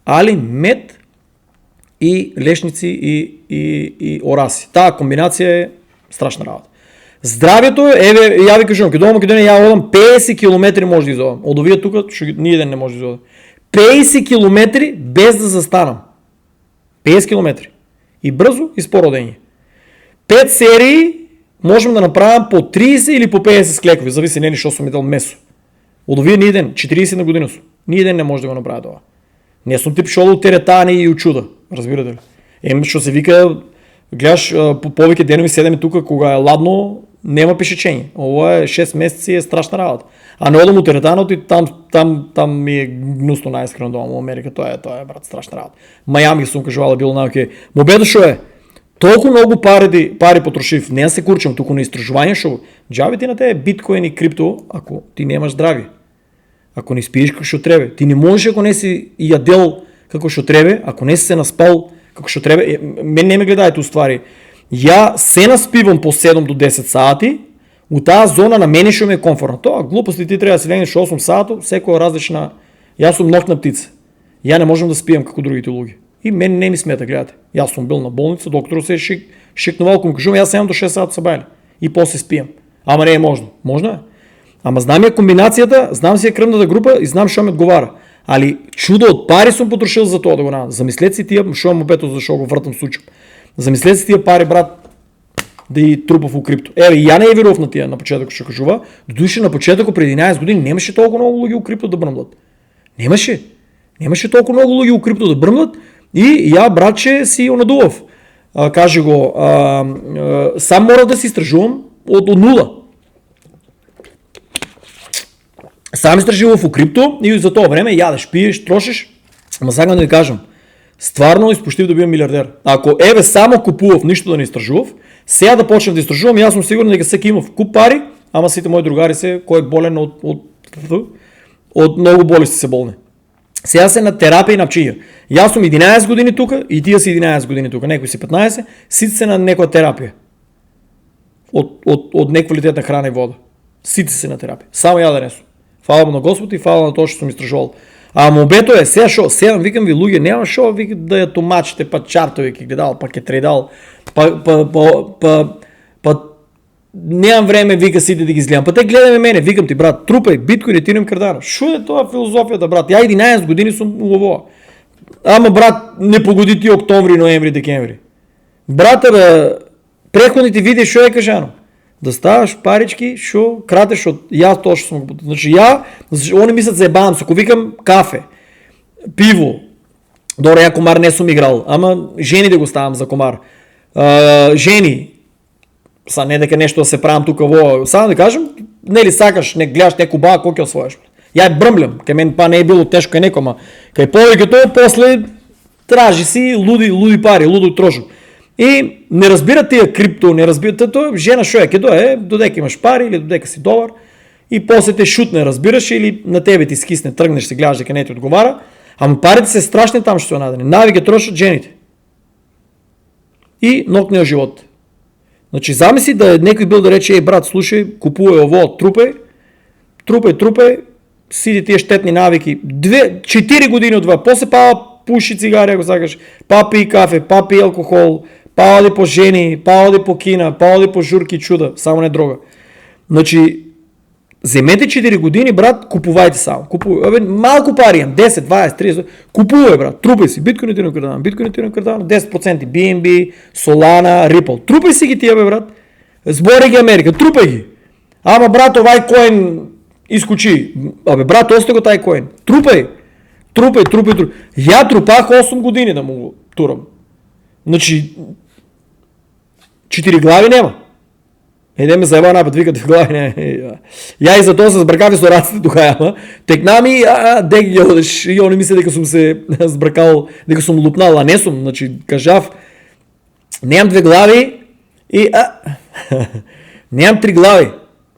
али мед и лешници и ораси. Таа комбинација е страшна работа. Здравјето, еве, ја ви кажувам, кога дома Македонија ја одам 50 км може да изодам. Од овие тука што ниеден не може да изодам. 50 км без да застанам. 50 км. И брзо и споро дење. 5 серии можем да направам по 30 или по 50 склекови, зависи нели што сум едел месо. Од овие ниеден, 40 на година сум. Ниеден не може да го направи тоа. Не сум тип шоло теретани и учуда, разбирате ли? Што се вика, гледаш по повеќе денови седеме тука кога е ладно, нема пишечење. Ова е 6 месеци е страшна работа. А не одам у теретаното и там ми е гнусно најискрено дома во Америка, тоа е брат страшна работа. Мајами сум кажувала било наоке. Мобето шо е? Толку многу пари потрошив, не се курчам туку на истражување шо џаби ти на тебе биткоин и крипто ако ти немаш здравје. Ако не спиеш како што треба. Ти не можеш ако не си јадел како што треба, ако не си се наспал како што треба. Мен не ме гледајте уствари. Ја се наспивам по 7 до 10 сати, у таа зона на мене што ми е комфортно. Тоа глупости ти треба да се легнеш 8 сати, секоја различна. Јас сум ноќна птица. Ја не можам да спијам како другите луѓе. И мен не ми смята, гледате. И аз съм бил на болница, доктор се е шикнувал към кажу, аз съм до 6 сата събали. И после спием. Ама не е можно. Можно е. Ама знам я комбинацията, знам си я кръвната група и знам, що ми отговаря. Али чудо от пари съм потрошил за това да го направя. Замислете си тия, шо му бето, защо го въртам случай. Замислете си тия пари, брат, да и трупа в крипто. Я не е вирував на тия на почетък, ще кажува. Дойше на почетък преди 11 години, нямаше толкова много луги у крипто да бръмлят. Нямаше толкова много луги у крипто да бръмлят и я, братче, си онадував. Каже го, сам мора да си стражувам от нула. Сам стражував у крипто и за това време ядеш, пиеш, трошиш. Ама сега да ви кажем, стварно изпощив да бия милиардер. Ако само купував, нищо да не изтражував, сега да почнем да изтражувам, аз съм сигурен дека всеки има в куп пари, ама сите мои другари се, кой е болен от много болести се болни. Сега се на терапия и на пчия. И аз съм 11 години тук и тия си 11 години тук, некои си 15, сите се на някаква терапия. От неквалитетна храна и вода. Сите се на терапия. Само я да несу. Фала на Господ и фала на то, че съм изтражувал. А мобето е, сега викам ви луѓе, няма шо да я томачите, па чартови ки гледал, па ке трейдал, па нямам време, вика сите да ги изгледам. Па те гледаме мене, викам ти, брат, трупай, биткоин, тирам кардана. Шо е това философията, брат? Я 11 години съм уловова. Ама, брат, не погоди ти октомври, ноември, декември. Брата, преходните видео, шо е кажано? Да ставаш парички, шо кратеш от... Я точно съм го... Значи они мислят заебавам се, ако викам кафе, пиво, добре, я комар не съм играл, ама жени да го ставам за комар. Жени, са не дека нещо да се правим тук, само да кажем, не ли сакаш, не гледаш неко баба, колко освояш. Я бръмлям, кай мен па не е било тежко кай неко, ама кай повечето, после тражи си луди пари, лудо трошо. И не разбира тия крипто, не разбира, жена шо е, додека имаш пари или додека си долар и после те шутне, разбираш, или на тебе ти скисне, тръгнеш, се гледаш дека не ти отговаря, ама парите се страшни там ще са надени. Навике трошат жените. И нокния живот. Значи замисли да некой бил да рече, брат, слушай, купувай ово, трупай, сиди тия щетни навики, 4 години от това, после пава пуши цигари, ако сакаш, па пи кафе, па пи алкохол, па оди по жени, па оди по кина, па оди по журки чуда, само не дрога. Значи, вземете 4 години, брат, купувайте само. Малко пари имам, 10, 20, 30, купувай, брат, трупай си, биткоин Ethereum Cardano, 10%, BNB, Solana, Ripple, трупай си ги тия, бе, брат. Сбори ги Америка, трупай ги. Ама, брат, овай коин изкочи. Брат, осте го тай коин. Трупай. Я трупах 8 години да му го турам. Значи, 4 глави няма. Ме заеба напът, викате в глави, не. Я и за това се сбъркав и сораците тука, ама. Текна ми, деки ги одеш, и они мисля дека съм се сбъркал, дека съм лупнал, а не съм, значи, кажав, нямам 2 глави и нямам 3 глави,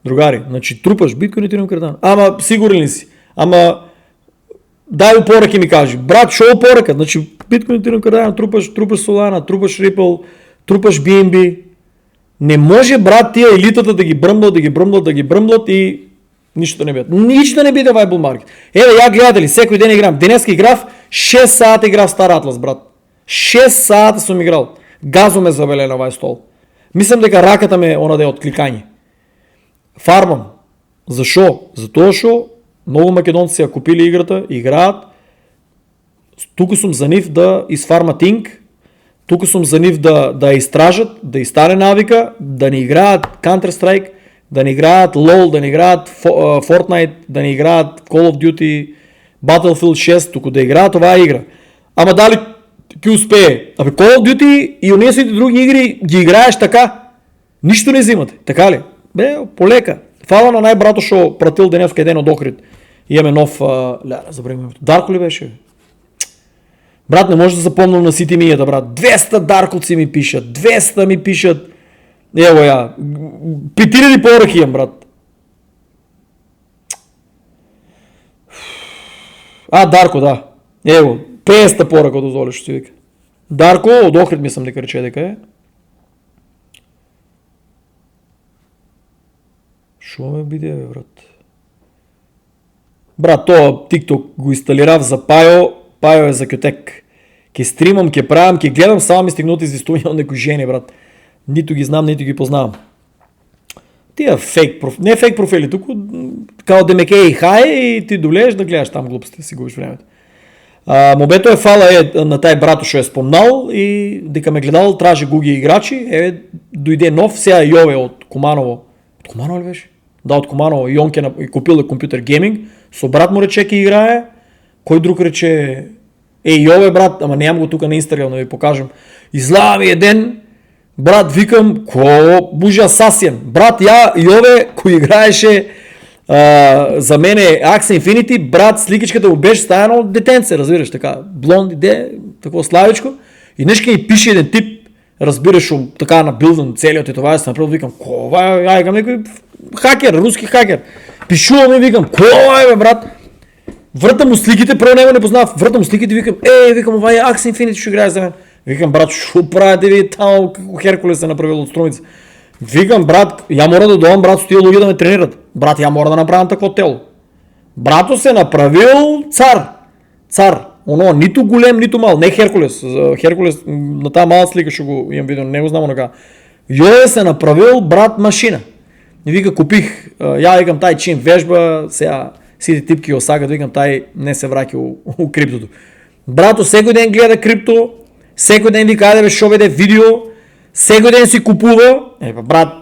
другари. Значи, трупаш, биткоин Ethereum Cardano. Ама, сигурен ли си? Ама, дай упорък и ми кажи. Брат, шо упоръкът? Значи, биткоин Ethereum Cardano, трупаш Solana, трупаш Ripple, трупаш BNB. Не може, брат, тия елитата да ги бръмлят и нищо не бият. Нищо не бият в Bull Market. Я гледате ли, всеки ден играм. Денеска играв 6 сата игра в Star Atlas, брат. 6 сата съм играл. Газо ме завеле на вай стол. Мислям дека раката ме онаде от кликање. Фармам. Защо? Затоа шо много македонци ја купили играта, играат. Тук съм за нив да изфармат инк. Тук съм за нив да изтражат, да изстане навика, да не играят Counter-Strike, да не играят LOL, да не играят Fortnite, да не играят Call of Duty, Battlefield 6, тук да играят това игра. Ама дали ки успее? Call of Duty и онези други игри ги играеш така. Нищо не взимате, така ли? Полека. Фала на най-брато шо пратил денес къде от Охрид. Имаме нов... забравим името. Дарко ли беше? Брат, не може да запомням на сите мията, брат. 200 даркоци ми пишат. 200 ми пишат. Ево я. 5000 поръки имам, брат. Дарко, да. Ево. 500 поръка дозволиш, си вика. Дарко, от Охрид мислям дека рече дека е. Шо ме биде, бе, брат? Брат, това TikTok го инсталирав за Пайо. Пайо е за Кютек. ке стримам, ке правям, ке гледам, само ми стигнат известувания от некои жени, брат. Нито ги знам, нито ги познавам. Тия фейк профили, не фейк профили, тук као демеке и хай и ти долееш да гледаш там глупости, си губиш времето. Мобето е фала на тай брато, що е спомнал и дека ме гледал, тражи гуги играчи, дойде нов, сега Йове от Команово. От Команово ли беше? Да, от Команово. Йонке купил компютър гейминг, со брат му рече ке играе, кой друг рече, Йове брат, ама нямам го тук на Инстаграм да ви покажем. Излага ми ден, брат, викам, бужа Асасиен. Брат, Йове, кой играеше за мен е Axie Infinity, брат, сликичката му беше стаяно детенце, разбираш, така, блонд, такова славичко. И днешка и пише един тип, разбираш, така на билдън целият и това, съм направил, викам, викам, някой хакер, руски хакер. Пишувам и викам, бе, брат. Врата му сликите, първо него не познав, врата му сликите, викам, викам, това е Axie Infinity, ще играе за мен. Викам, брат, шо правите ви там, какво Херкулес е направил от струница. Викам, брат, я мора да дойдам, брат, с тия луги да ме тренират. Брат, я мора да направям такова тело. Брато се направил цар. Оно, нито голем, нито мал. Не Херкулес. Херкулес на тази мала слика ще го имам видео, не го знам така. Йове се направил, брат, машина. И вика, купих, викам, тай чин вежба, сега сите типки осагат, викам, тай не се враки у криптото. Брато, всеки ден гледа крипто, всеки ден вика, айде бе, шо беде видео, всеки ден си купува, брат,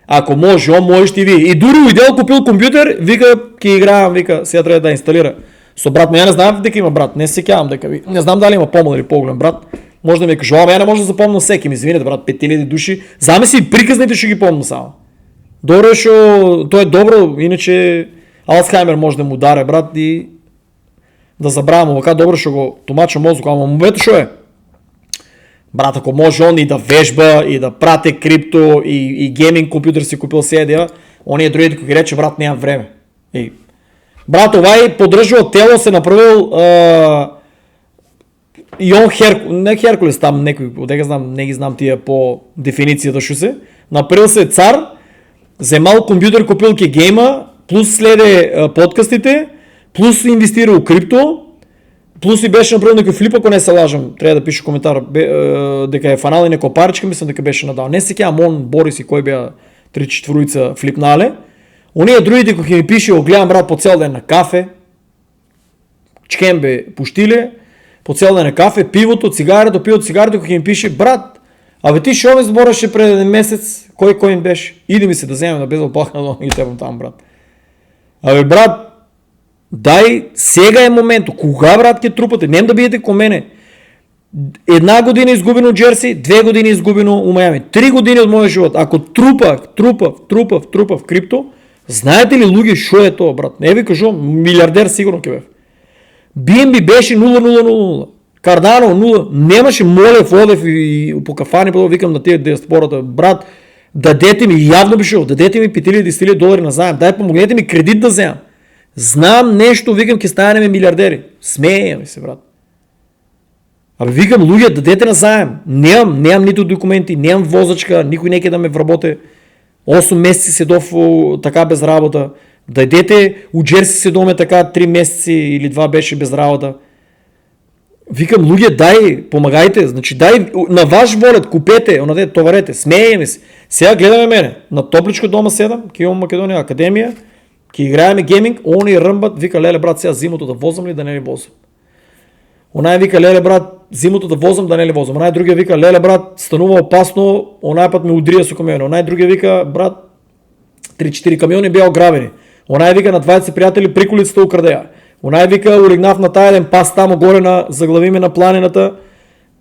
ако може, он можеш ти ви. И дори уидел купил компютър, вика, ке играем, вика, сега трябва да инсталира. Со брат, но я не знам дека има брат, не се секявам дека ви. Не знам дали има по-мал или по-голям брат. Може да ми каже, я не може да запомня всеки, ми извинете, брат, 5000 души. Замисли и приказните ще ги помня само. Добре, то е добро, иначе Алцхаймер може да му даре, брат, и да забравям, така добре ще го тумача мозък, ама момето шо е. Брат, ако може он и да вежба, и да прате крипто, и гейминг компютър си купил седия, ония другите кои рече, брат, нямам време. Брат, това и поддържал тело се направил и он не Херкулес там, некой, не ги знам тия по дефиницията шо се, направил се цар, вземал компютър, купил ке гейма, плюс следе подкастите, плюс инвестирал крипто, плюс и беше направил някой флип, ако не се лажам, трябва да пише коментар, дека е фанал и някаква паричка, мислям дека беше надал. Не се кея Мон, Борис и кой бяха 3-4 флипнале. Ония другите, кои ми пише, огледам, брат, по цял ден на кафе, чкембе пуштиле, по цял ден на кафе, пивото, цигарето, кои ми пише, брат, абе ти шо ме сбораше пред един месец, кой им беше? Иди ми се да вземем на безопака, но и тебам там, брат. Абе, брат, дай, сега е момент, кога, брат, ке трупате, нем да бидете ко мене. 1 година изгубено от Джерси, 2 години изгубено у Майами, 3 години от моя живот. Ако трупа в крипто, знаете ли, луги, шо е това, брат? Не ви кажу, милиардер сигурно ке бе. BNB беше 0,000. Кардано 0. Нямаше Молев, Одев и по кафани, викам на тия диаспората. Брат, дадете ми, явно беше, дадете ми 5000-10 долари на заем. Дай помогнете ми кредит да вземам. Знам нещо, викам, ке станем милиардери. Смеяме се, брат. Абе, викам, луѓе, дадете на заем. Нямам нито документи, нямам возачка, никой неке да ме вработе. 8 месеци седов така без работа. Дадете, у Джерси седоме така 3 месеци или 2 беше без работа. Викам, луѓе, дай, помагайте, значи дай, на ваш волет, купете, товарете, смееме се. Сега гледаме мене, на топличко дома 7, ке имам Македония академия, ке играеме гейминг, они ръмбат, вика, леле брат, сега зимото да возам ли, да не ли возам. Онай вика, леле брат, зимото да возам, да не ли возам. Онай другия вика, леле брат, станува опасно, онай път ме удрия со камиони. Онай другия вика, брат, 3-4 камиони бяха ограбени. Онай вика, на 20 приятели приколицата украдея. Онай вика, улегнав на тая ден пас там горе на заглавиме на планината,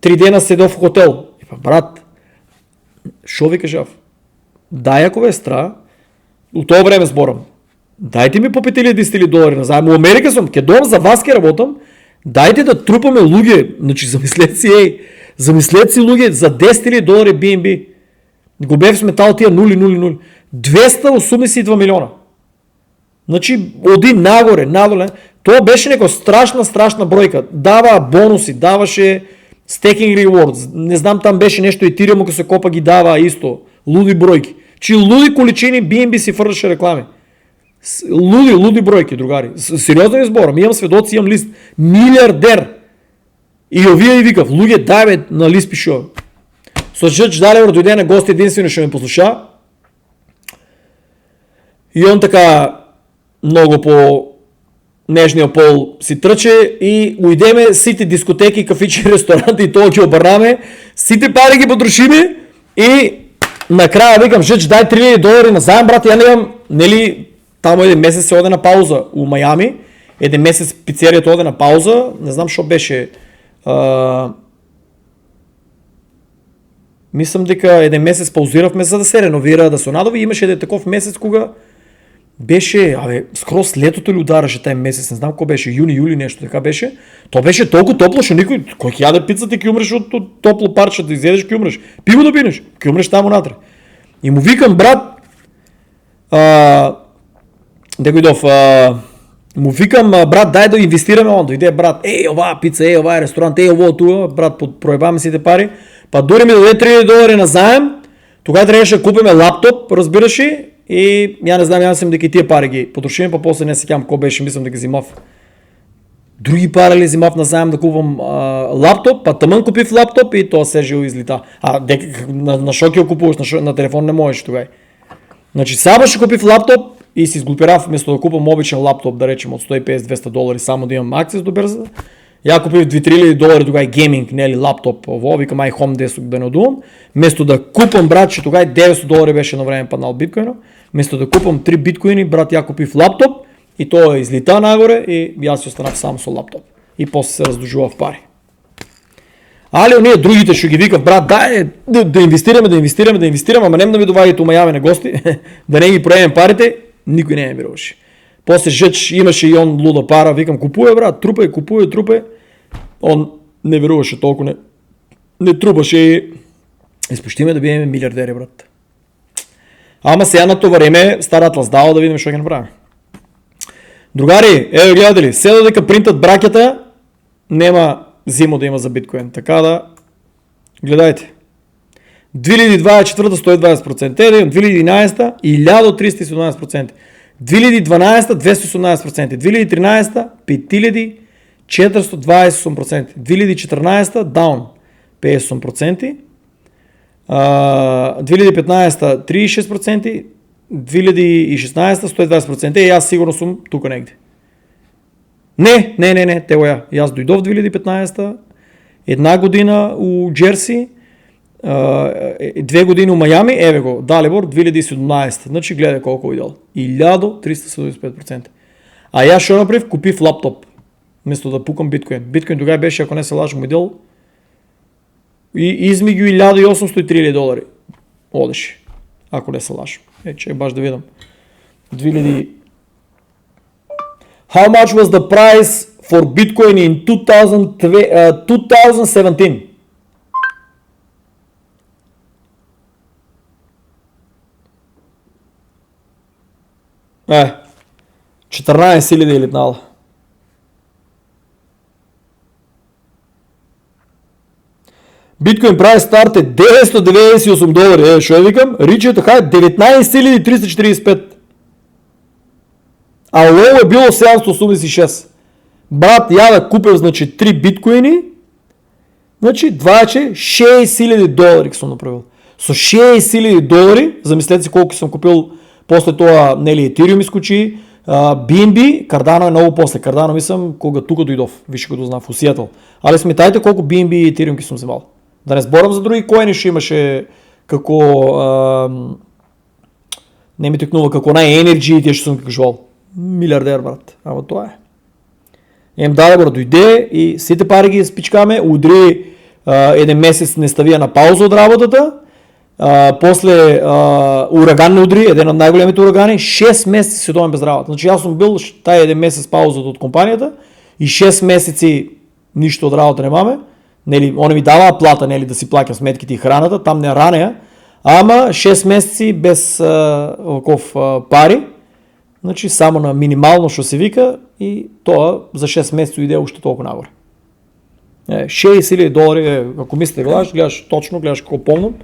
3 дена седов в хотел. И брат, шо ви кажав? Дай ако ве стра, от това време сборам. Дайте ми по 5000 долари назаем. У Америка съм, ке дом за вас ке работам. Дайте да трупаме луѓе, значи замислете си луѓе за 10 долари BNB. Го бев сметал тия 0,00. 282 милиона. Значи, оди нагоре, надоле. Това беше някаква страшна бройка. Дава бонуси, даваше staking rewards. Не знам, там беше нещо Ethereum, ако се копа ги дава исто. Луди бройки. Чи луди количини BNB си фърляше реклами. Луди бройки, другари. Сериозно избора. Имам сведоци, имам лист. Милиардер. И овие и викав, луѓе, дай бе, нали спишува. Со Жъдж Далевор дойде на гост единствено ще ме послуша. И он така много по нежния пол си тръче и уйдеме сите дискотеки, кафичи, ресторанти и това ги обърнаме, сите пари ги потрошиме и накрая викам, Жъдж, дай $3000 на заем, брат, я не имам, нели, там един месец се оде на пауза у Майами, един месец пицерията оде на пауза, не знам що беше, мислям дека един месец паузиравме за да се реновира, да се надови, имаше един таков месец кога беше, скоро с летото ли удараше taj месец, не знам кой беше, юни, нещо така беше. То беше толкова топло, че никой, кой яде пицата, ки умреш от топло парче, да изядеш, ки умреш. Пиво да пинеш, ки умреш там унатре. И му викам, брат, му викам, брат, дай да инвестираме, он дойде, брат, ова пица, ова ресторант, ова това, брат, проебаме си те пари. Па дори ми даде $3000 на заем, тогава трябваше да купиме лаптоп, разбираш ли? И я не знам, я съм дека и тия пари ги потрошим, па после не сетям ко беше, мислям да ги взимав. Други пари ли взимав на заем да купам лаптоп, па тъмън купив лаптоп и то се жил излита. На Шокио купуваш, на телефон не можеш тогава. Значи само ще купив лаптоп и си сглупирав, вместо да купам обичен лаптоп, да речем от $150-200, само да имам акцес до бърза. Я купив $2-3 тогава гейминг, нели лаптоп, викам iHome десок да не одувам. Вместо да купам, брат, че тогава $900 беше на време паднал биткоина. Вместо да купам 3 биткоини, брат, я купив лаптоп и то излита нагоре и аз си останах само с лаптоп. И после се раздужува в пари. Али ние другите ще ги викав, брат, дай да инвестираме, ама нем да ми довадите у Майами на гости, да не ги проемем парите, никой не ме вируваше. После Жъдж имаше и он луда пара, викам, купуе, брат, трупе. Он не веруваше толкова, не трупаше и изпочти ме да бидем милиардери, брат. Ама сега на това време старата лаздава да видим що ги направим. Другари, гледате ли, седа дека принтат бракета, нема зимо да има за биткоин, така да гледайте. 2024 120%, 2011 1317%, 2012 218%, 2013 5428%, 2014 даун 58%, 2015 36%, 2016 120%, и аз сигурно съм тук негде. Не, те лоя. И аз дойдох в 2015, една година у Джерси, 2 години у Майами, еве го, Далибор 2017. Значи гледай колко идол. 1375%. А я ще направих, купив лаптоп, вместо да пукам биткоин. Биткоин тогава беше, ако не се лажам, идол, и изми ги $1803. Одеше, ако не се лажам. Че баш да видам. 2000. How much was the price for Bitcoin in 2017? Е, 14 000 летнала. Биткоин прайс старт е $998. Що я викам? Ричи е така 19 345. А лоу е било 786. Брат, я да купил, значи, 3 биткоини, значи, $6000 съм направил. С $6000, замислете си колко съм купил после това, нели, Ethereum изкочи, BNB, Cardano е много после. Cardano мислям, кога тук дойдов, виж като знам, в Сиетъл. Але сметайте колко BNB и Ethereum съм вземал. Да не сборам за други коини, ще имаше како, не ми тъкнува, како най-Energy и тия ще съм кажувал. Милиардер, брат. Ама това е. Далибор дойде и сите пари ги спичкаме, удри един месец не ставия на пауза от работата, после ураган не удри, един от най-големите урагани, 6 месеца си домен без работа. Значи аз съм бил тая един месец пауза от компанията и 6 месеци нищо от работа не имаме. Нели, он ми дава плата, нели, да си плакам сметките и храната, там не раня, ама 6 месеци без пари, значи само на минимално ще се вика и това за 6 месеца иде още толкова нагоре. $6000, ако мислите гледаш точно, гледаш какво помням,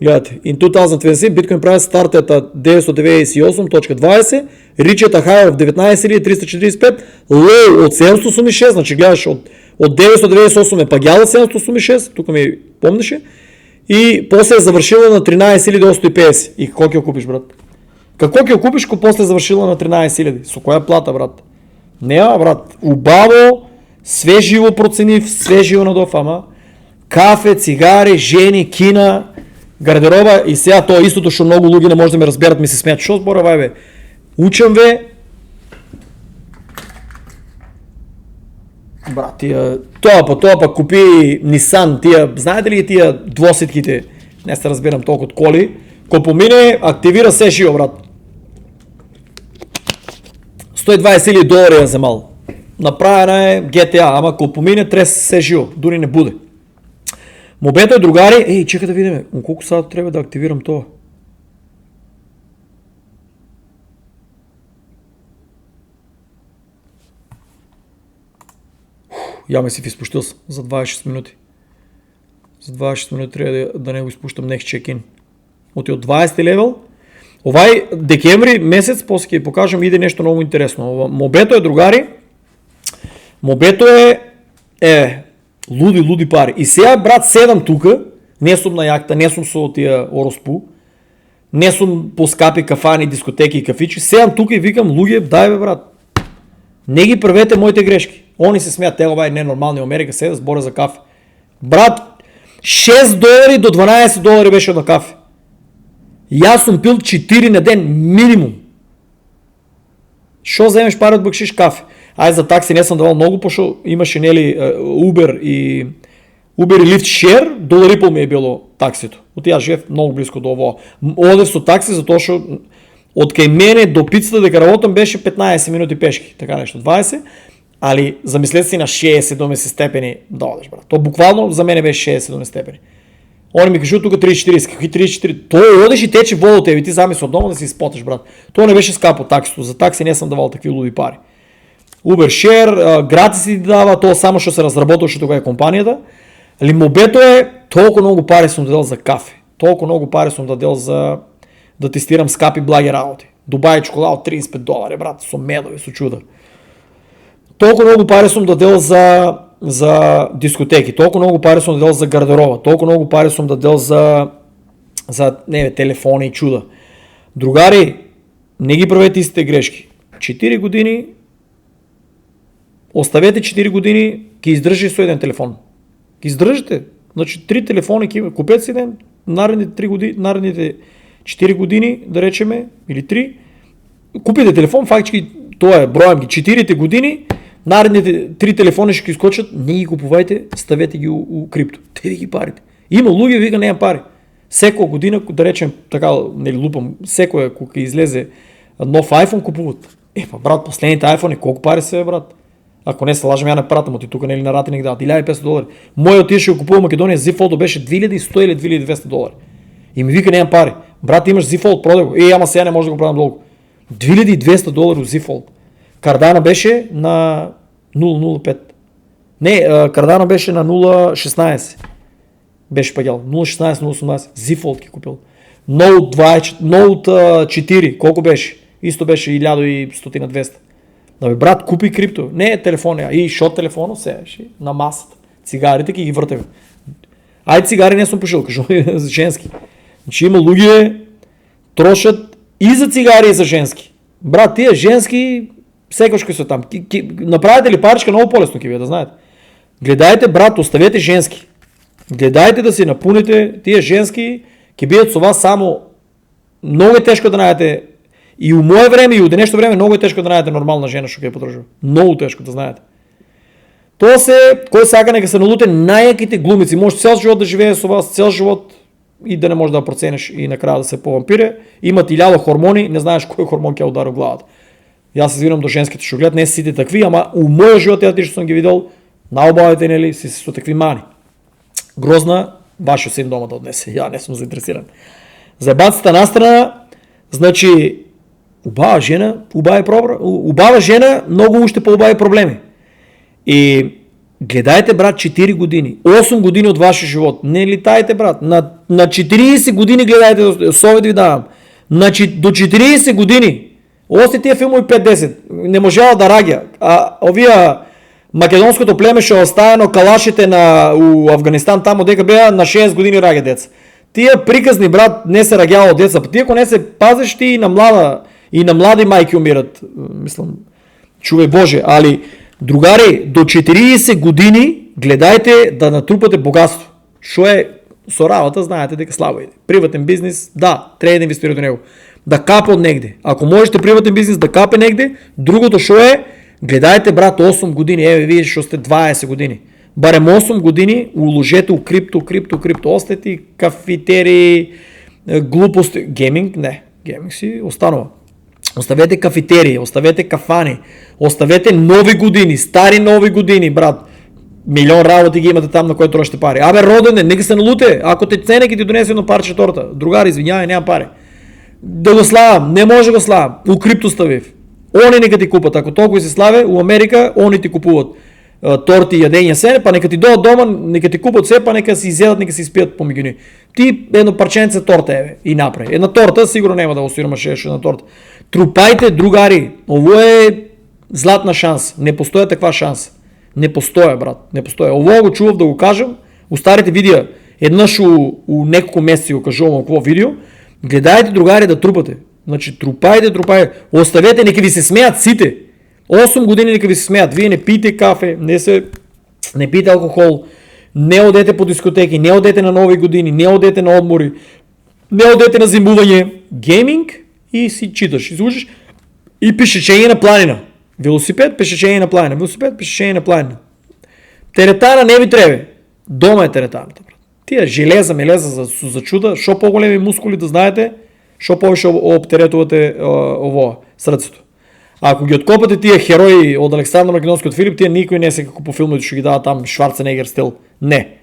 Гледайте, in 2020 Bitcoin price started at 998.20, reached a high of 19,345, low от 786, значи гледаш от 998 е пагяла 786, тук ми помнеше, и после е завършила на 13,950. И какво ки купиш, брат? Какво ки купиш, ако после е завършила на 13,000? С коя плата, брат? Няма, брат. Убаво, свеживо проценив, свеживо надов, ама кафе, цигари, жени, кина, гардероба и сега то е истото, защото много луги не може да ме разберат, ми се смеят. Що сбора, бе? Учам ве. Брат, това пък купи Nissan, тия, знаете ли тия двосетките, не се разбирам толкова от коли, ко помине, активира сешио, брат. $120,000 е вземал. Направена е GTA, ама ко помине треса сешио, дори не буде. Мобето е, другари, чекай да видим, колко сега трябва да активирам това. Я ме си изпущил за 26 минути. За 26 минути трябва да не го изпущам next check-in. От 20 левел. Овай декември месец, после ще ви покажем, иде нещо много интересно. Мобето е, другари. Мобето е луди пари. И сега, брат, седам тука, не съм на яхта, не съм со тия Ороспу, не съм по скапи кафани, дискотеки и кафичи, седам тука и викам, луги, дай бе, брат, не ги правете моите грешки. Они се смеят, те обай не нормални, Америка седа сборя за кафе. Брат, $6 до $12 беше на кафе. И аз съм пил 4 на ден, минимум. Що вземеш пари от бъкшиш кафе? Ай, за такси не съм давал много, защото имаше нели Uber и Lyft Share, $1,5 ми е било таксито. От я живея много близко до ово. Одев со такси, затоа што от кај мене до пицата дека работам беше 15 минути пешки, така нещо, 20, али замислете си на 60 степени да одеш, брат. То буквално за мене беше 60 степени. Они ми кажу тук 34, какви 34? Той одеш и тече вода от тебе, ти замисли от дома да си изпотеш, брат. То не беше скапо таксито, за такси не съм давал такви луди пари. Uber Share, гратис ти дава, то само ще се разработваше тогава е компанията. Мобето е, толкова много пари съм дадел за кафе, толкова много пари съм дадел за да тестирам скапи благи работи. Дубай чоколад от $35, брат, со медови, со чуда. Толкова много пари съм дадел за дискотеки, толкова много пари съм дадел за гардероба, толкова много пари съм дадел за телефони и чуда. Другари, не ги правете истите грешки. 4 години, оставете 4 години, ки издържи со един телефон. Ки издържите. Значи 3 телефони, купете си един, наредните 4 години, да речеме, или 3, купите телефон, фактически, това е, броям ги, 4 години, наредните 3 телефони ще ги изкочат, не ги купувайте, ставете ги у крипто. Те ви ги парите. Има луги, вика, няма пари. Всяко година, да речем, така, не лупам, всеко ако излезе нов iPhone, купуват. Брат, последните iPhone, колко пари са, брат? Ако не се лажам, я не пратам, ти тук нели на ратеник да, $1,500. Моят отиде ще го купува Македония, Z-Fold беше $2,100 или $2,200. И ми вика, нямам пари. Брат, имаш Z-Fold, продай го. Ама сега не може да го продам дълго. $2,200 Z-Fold. Cardano беше на 0,05. Не, Cardano беше на 0,16. Беше пагял. 0,16, 0,18. Z-Fold ги купил. Note 4, колко беше? Исто беше 1,100-200. Бе, брат, купи крипто. Не е телефони, и шот телефона седеше на масата. Цигарите ги въртега. Ай, цигари не съм пушил, кажу за женски. Значи има луги, трошат и за цигари, и за женски. Брат, тия женски, секашки са там. Направите ли паричка, много по-лесно ки вие да знаете. Гледайте, брат, оставете женски. Гледайте да си напуните тия женски, ки бият с вас само. Много е тежко да знаете. И у мое време, и у днешно време много е тежко да знаете нормална жена, що е подръжва. Много тежко да знаете. То се, кой сега нека се налуте най-яките глумици. Може цял живот да живее с вас, цял живот и да не можеш да проценеш и накрая да се по-вампире. Имат 1000 хормони, не знаеш кой хормон ке удари в главата. И аз се извинам до женските шоглед, не си такви, ама у моя живот я ти, съм ги видел, най-обавите, нели, си са такви мани. Грозна, вашия син дома да отнесе. Я не съм заинтересиран. За бацата на страна, значи, убава жена, много още по-убави проблеми. И Гледайте, брат, 4 години. 8 години от вашия живот. Не летайте, брат. На 40 години гледайте, съвет ви давам. До 40 години. Още тия филмови 5-10. Не можела да рагя. Овия македонското племе ще оставено калашите у Афганистан, там одека беа на 6 години раге деца. Тия приказни, брат, не се рагяло деца. Ти ако не се пазиш, ти и на млади майки умират. Мислам, чувай Боже, али другари, до 40 години гледайте да натрупате богатство. Шо е со работа, знаете дека слабо иде. Приватен бизнес, да, трябва да инвестирате до него. Да капе от негде. Ако можете приватен бизнес да капе негде, другото шо е, гледайте, брат, 8 години, вие шо сте 20 години. Барем 8 години уложете у крипто. Остати кафетери, глупости. Гейминг? Не. Гейминг си останува. Оставете кафетерии, оставете кафани, оставете нови години, стари нови години, брат. Милион работи ги имате там, на който трошите пари. Родене, нека се налуте. Ако те ценеки ти донесе едно парче торта. Другари, извинявай, няма пари. Да го славам, не може да го славам. У крипто ставив. Они нека ти купат. Ако толкова си славе, у Америка, они ти купуват торти и ядения се, па нека ти дойдат дома, нека ти купат се, па нека си изядат, нека си спият по мигюни. Ти едно парченце торта и напред. Една торта сигурно няма да осиромашеш на торта. Трупайте, другари. Ово е златна шанс. Не постоя таква шанс. Не постоя, брат. Не постоя. Ово го чував да го кажем. У старите видеа, еднъж у неколко месеци го кажувам какво видео. Гледайте, другари, да трупате. Значи трупайте. Оставете, нека ви се смеят сите. 8 години нека ви се смеят. Вие не пийте кафе, не пийте алкохол, не одете по дискотеки, не одете на нови години, не одете на одмори, не одете на зимување. Гейминг и си читаш, и слушаш и пешечење на планина. Велосипед, пешечење на планина. Велосипед, пешечење на планина. Теретана не ви требе. Дома е теретаната. Тия железа, мелеза за чуда, шо по-големи мускули да знаете, шо повече обтеретувате срцето. Ако ги откопате тия херои от Александър Македонски, от Филип, тия никой не се како по филмите ще ги дава там Шварценегер стил. Не.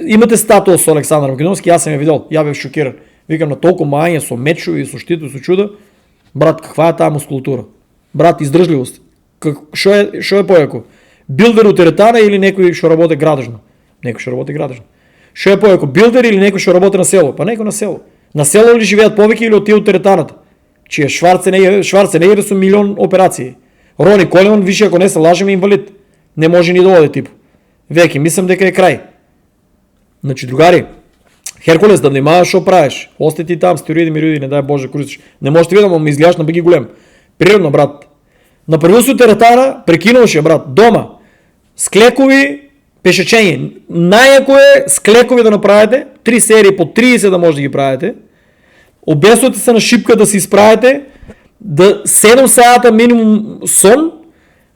Имате статуя с Александър Македонски, аз съм я видел, я бях шокиран. Викам на толкова мајање со мечови, со штито, со чуда. Брат, каква е тая мускултура? Брат, издржливост. Шо е појако? Билдер от теретана или некој што работи градежно? Некој што работи градежно. Шо е појако? Билдер или некој што работи на село? Па некој на село. На село ли живеат повеќе или от тие от теретаната? Чие Шварценегер со милион операции. Рони Колеман, више ако не се лажеме, инвалид. Не може ни да оде тип. Веќе, мислам дека е крај. Значи, другари, Херкулес, да внимаваш шо правиш. Осте ти там, стероиди, мироиди, не дай Боже, користиш. Не можеш да ме изгледаш на беги голем. Природно, брат. Направил си теретана, прекинуваше, брат, дома. Склекови, пешечење. Најако е склекови да направите, 3 серии по 30 да може да ги правите. Обесвате се на шипка да се изправите, 7 сата минимум сон,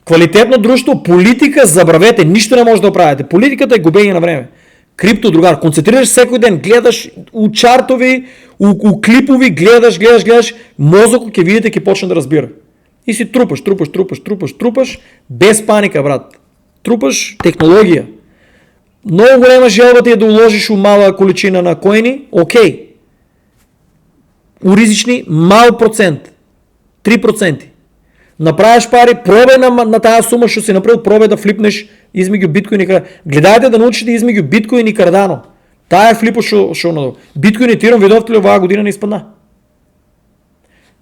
квалитетно дружество, политика, забравете, нищо не може да правите. Политиката е губење на време. Крипто, другар, концентрираш секој ден, гледаш у чартови, у клипови, гледаш, мозокот ќе видите, ќе почне да разбира. И си трупаш, без паника, брат. Трупаш технологија. Много голема желба ти е да уложиш у мала количина на коини, окей. У ризични мал процент. 3%. Направиш пари, пробай на тая сума, што си направил, пробай да флипнеш измеѓу биткоин и Кардано. Гледайте да научите измеѓу биткоин и Кардано. Тая флипа што надолу. Биткоин и Тиром видовте ли оваа година не изпадна.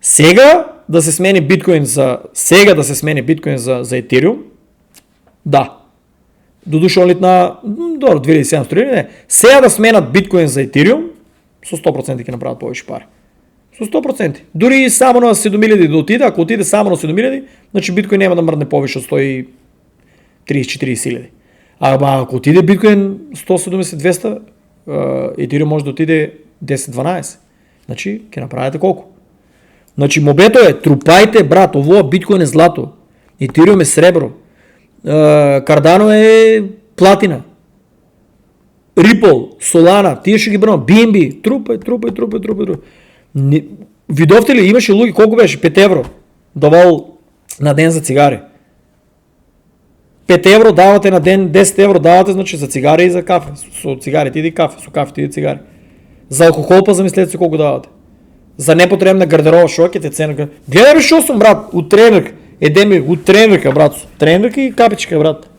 Сега да се смени биткоин за Ethereum, да. Додушо литна, 2700 или не. Сега да сменат биткоин за Ethereum, со 100% ќе направат повече пари. Со 100%. Дори само на 7000 да отиде, ако отиде само на 7000, значи биткоин няма да мръдне повече от 130-40 хиляди. Ако отиде биткоин 170-200, Ethereum може да отиде 10-12. Значи, ќе направите колко? Значи, мобето е, трупайте, брат, ово биткоин е злато, Ethereum е сребро, Cardano е платина, Ripple, Solana, тия ще ги брано, BNB, трупай. Видовте ли, имаше луги, колко беше? 5 евро давал на ден за цигари. 5 евро давате на ден, 10 евро давате, значи за цигари и за кафе. Со цигарите иди кафе, со кафето иди цигари. За алкохол па замислете си колко давате. За непотребна гардероба, шоките, цена. Гледай бе шо съм, брат, от тренерка. Едем от тренерка, брат. Тренерка и капичка, брат.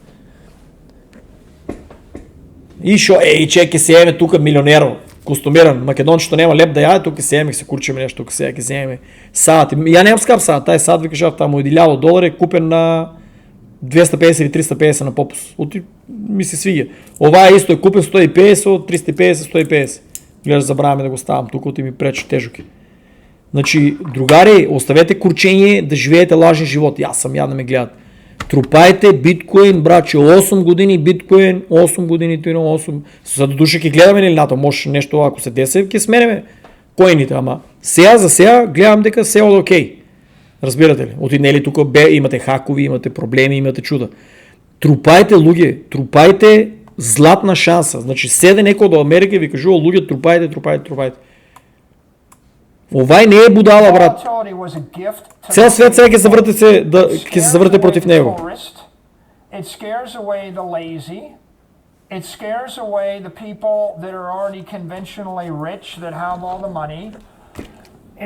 И шо, че се еме тука милионер, костюмиран, македончето няма леп да яде, тук се еме, се курчеме нещо, тук се еме сад. Я нямам скъп сад, тай сад ви кажа, там $1 е купен на 250 или 350 на попус. Ми се свига. Ова е исто е купен 150 от 350-150. Гледаш, забравяме да го ставам, тук от ми пречи тежоки. Значи, другари, оставете курчение да живеете лажен живот. Аз съм я да ме гледат. Трупайте биткоин, браче, 8 години биткоин, 8 години, 8. За да души ги гледаме ли лято, може нещо, ако се десе, ке сменеме коините, ама сега за сега гледам дека все от окей. Разбирате ли? Отиднели тук имате хакови, имате проблеми, имате чуда. Трупайте, луги, трупайте златна шанса. Значи седе некои до Америка и ви кажува, луги, трупайте. Овай не е будала, брат. Цял свет сега ќе се заврте против него. It scares away the lazy. It scares away the people that are already conventionally rich, that have all the money.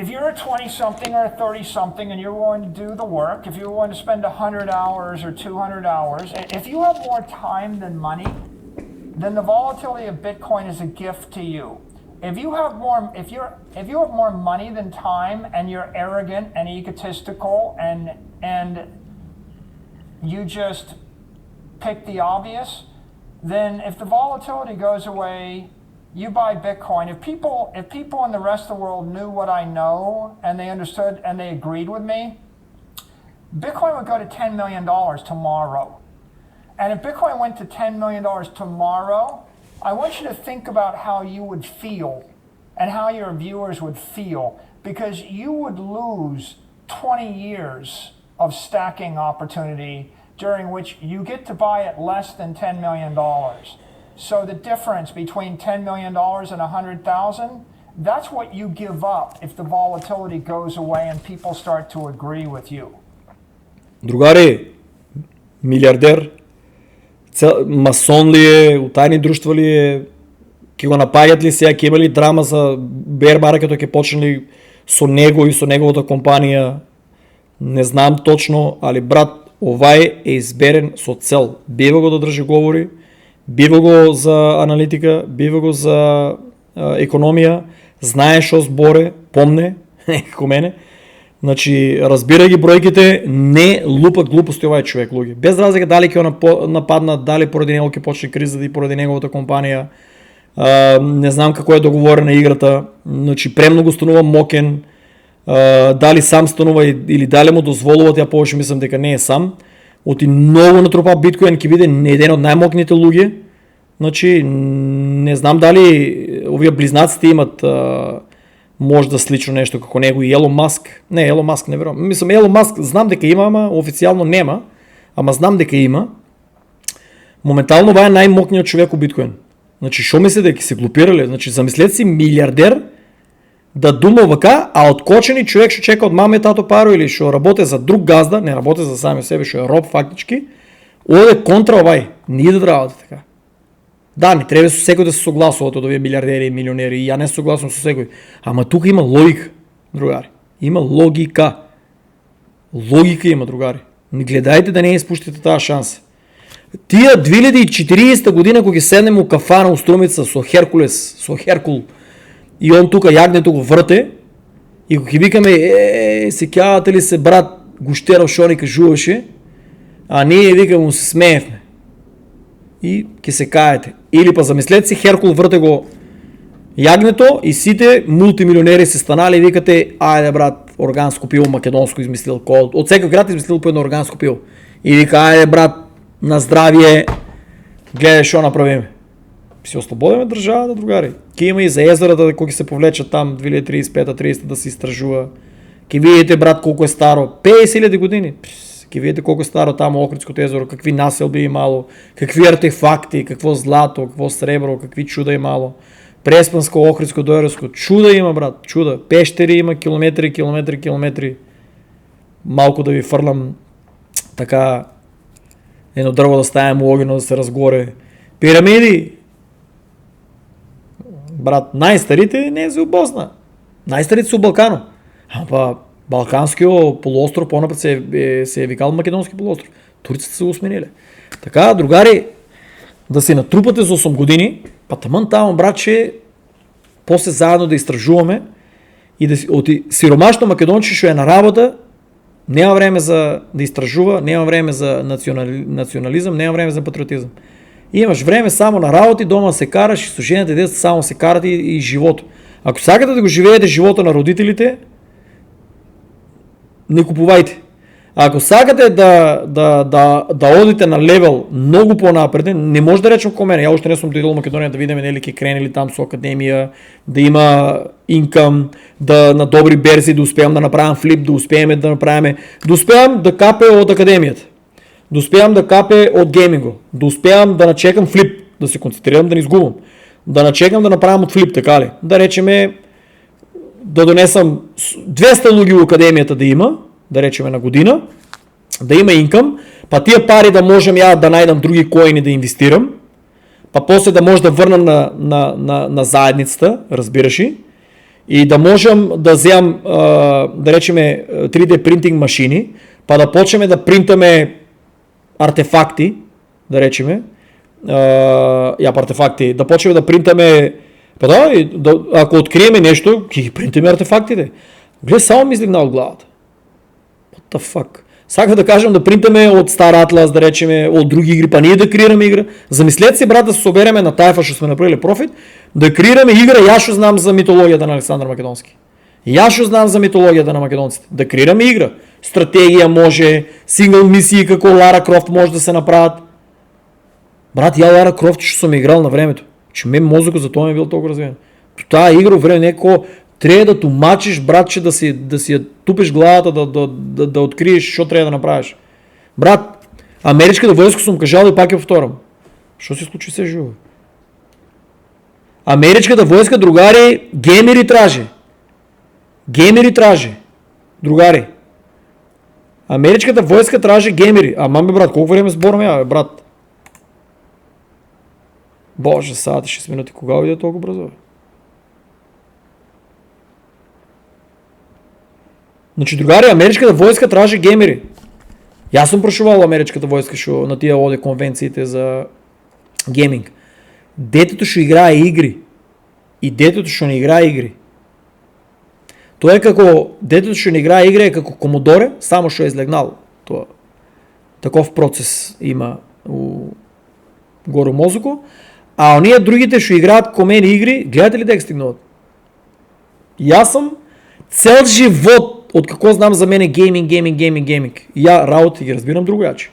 If you're a 20-something or a 30-something and you're willing to do the work, if you're willing to spend 100 hours or 200 hours, if you have more time than money, then the volatility of Bitcoin is a gift to you. If you have more money than time and you're arrogant and egotistical and you just pick the obvious, then if the volatility goes away, you buy Bitcoin. If people in the rest of the world knew what I know and they understood and they agreed with me, Bitcoin would go to $10 million tomorrow. And if Bitcoin went to $10 million tomorrow, I want you to think about how you would feel and how your viewers would feel, because you would lose 20 years of stacking opportunity during which you get to buy at less than $10 million. So the difference between $10 million and 100,000, that's what you give up if the volatility goes away and people start to agree with you. Другари, милиардер, масон ли е, от тайни дружства ли е, ке го напаѓат ли сега, ке има ли драма за bear market като ке почнали со него и со неговата компанија, не знам точно, али брат, овај е изберен со цел. Бива го да држи говори, бива го за аналитика, бива го за економија, знае шо зборе, помне, како мене. Значи, разбира ги бројките, не лупа глупости овај човек, луѓе. Без разлика дали ќе нападнат, дали поради него ќе почне криза и поради неговата компанија. Не знам како е договорена играта. Значи, премногу станува мокен. Дали сам станува или дали му дозволуват, ја повеќе мислам дека не е сам. Оти многу натрупа биткоин, ќе биде еден од најмокните луѓе. Значи, не знам дали овие близнаците имат може да слично нещо како него и Елон Маск. Не, Елон Маск не верувам. Мислам, Елон Маск знам дека има, ама официјално нема. Ама знам дека има. Моментално ова е најмокниот човек у биткоин. Значи, шо мисли дека се глупирале? Значи, замислете си милиардер да дума вака, а откочени човек што чека од мама и тато паро или што работи за друг газда, не работи за сами себе, што е роб фактички, оде контра овај. Не иде да работи така. Да, не треба со секој да се согласуват од овие милиардери и милионери, и ја не се согласувам со секој. Ама тука има логика, другари. Има логика. Логика има, другари. Не гледајте да не испуштите таа шанса. Тие 2040 година кога ќе седнеме у кафана у Струмица со Херкулес, со Херкул, и он тука јагнето го врте, и кога ќе викаме, сеќавате ли се брат Гуштеров шо ни кажуваше, а ние викаме му се смеевме. И ќе се каете. Или па замислете си, Херкул врте го јагнето и сите мултимилионери се станали и викате, ајде брат, органско пиво македонско измислил, од секој град измислил по едно органско пиво. И вика, ајде брат, на здравие, гледај шо направиме. Си ослободиме државата, другари. Ке има и за езерата кои се повлечат там 2035-30 да се истражува. Ке видите брат колку е старо, 50.000 години. Ке видите колку е старо тамо Охридското езеро, какви населби имало, какви артефакти, какво злато, какво сребро, какви чуда имало. Преспанско, Охридско, Дојерско, чуда има брат, чуда. Пештери има километри. Малку да ви фрлам така едно дрво да ставим у огино да се разгоре. Пирамиди. Брат, најстарите не се у Босна. Најстарите се у Балкано. А па Балканскиот полуостров понапред се е викал Македонски полуостров. Турците се го смениле. Така, другари, да се натрупате за 8 години, па тъмън там, братче, после заедно да изтражуваме и от сиромашно македонче ще е на работа, няма време за да изтражува, няма време за национализъм, няма време за патриотизъм. И имаш време само на работи, дома се караш и служените деца само се карат и живото. Ако сакате да го живеете живота на родителите, не купувайте. Ако сакате да одите на левел много по-напред, не може да речем комене. Я още не съм дойдол в Македония да видим нели ке кренели там со академия, да има инкъм, на добри берзи, да успеем да направим флип, да успеем да капе от академията, да успеем да капе от гейминга, да успеем да начекам флип, да се концентрирам, да не изгубам, да начекам да направим от флип, така ли? Да речеме да донесам 200 луги в академията да има, да речеме на година, да има инкъм, па тия пари да можем да найдам други коини да инвестирам, па после да може да върнам на заедницата, разбираш ли, и да можем да вземам, да речеме 3D принтинг машини, па да почнем да принтаме артефакти, да речеме, артефакти, да почнем да принтаме, ако откриеме нещо, ги принтаме артефактите. Гледай, само ми излигна от главата. What the fuck? Саках да кажем да принтаме от Star Atlas, да речеме от други игри, па ние да креираме игра. Замислете се, брат, да се собереме на тайфа, ще сме направили профит, да креираме игра, и аз ще знам за митологията на Александър Македонски. И аз ще знам за митологията на македонците. Да креираме игра. Стратегия може, сингъл мисии, како Лара Крофт може да се направят. Брат, я Лара Крофт ще съм играл на времето. Че мен мозъка за това ми е бил толкова развиен. Тая игра време неко трябва да тумачиш, братче, да си я тупиш главата, да откриеш, що трябва да направиш. Брат, американската войска съм кажал и пак я повторям. Що се случи се живо? Американската войска, другари, геймери тражи. Геймери тражи. Другари. Американската войска тражи геймери. Маме, брат, колко време сбораме, брат? Боже, сега 6 минути, кога иде толкова бързо? Значи, другари, американската войска тражи геймери. И аз съм прошувал американската войска на тия оде конвенциите за гейминг. Детето ще играе игри. И детето ще не играе игри. То е како, детето ще не играе игри е како Комодоре, само ще е излегнал. Това. Таков процес има горе мозъко. А ония другите ще играят комени игри. Гледате ли да стигнат? И аз съм цел живот, от какво знам за мен е гейминг. Я работи ги разбирам другояче.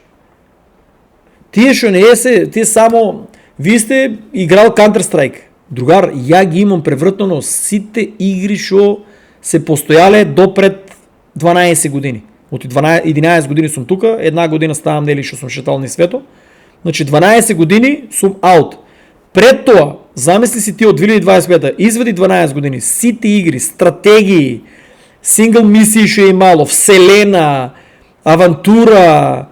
Тие ще не е тие само, вие сте играл Counter-Strike. Другар, я ги имам превратно сите игри, шо се постояле до пред 12 години. От 11 години съм тука, една година ставам нели, шо съм шетал ни свето. Значи 12 години съм аут. Пред това, замисли си ти от 2025, извади 12 години, сите игри, стратегии, сингъл мисии ще е имало, вселена, авантура,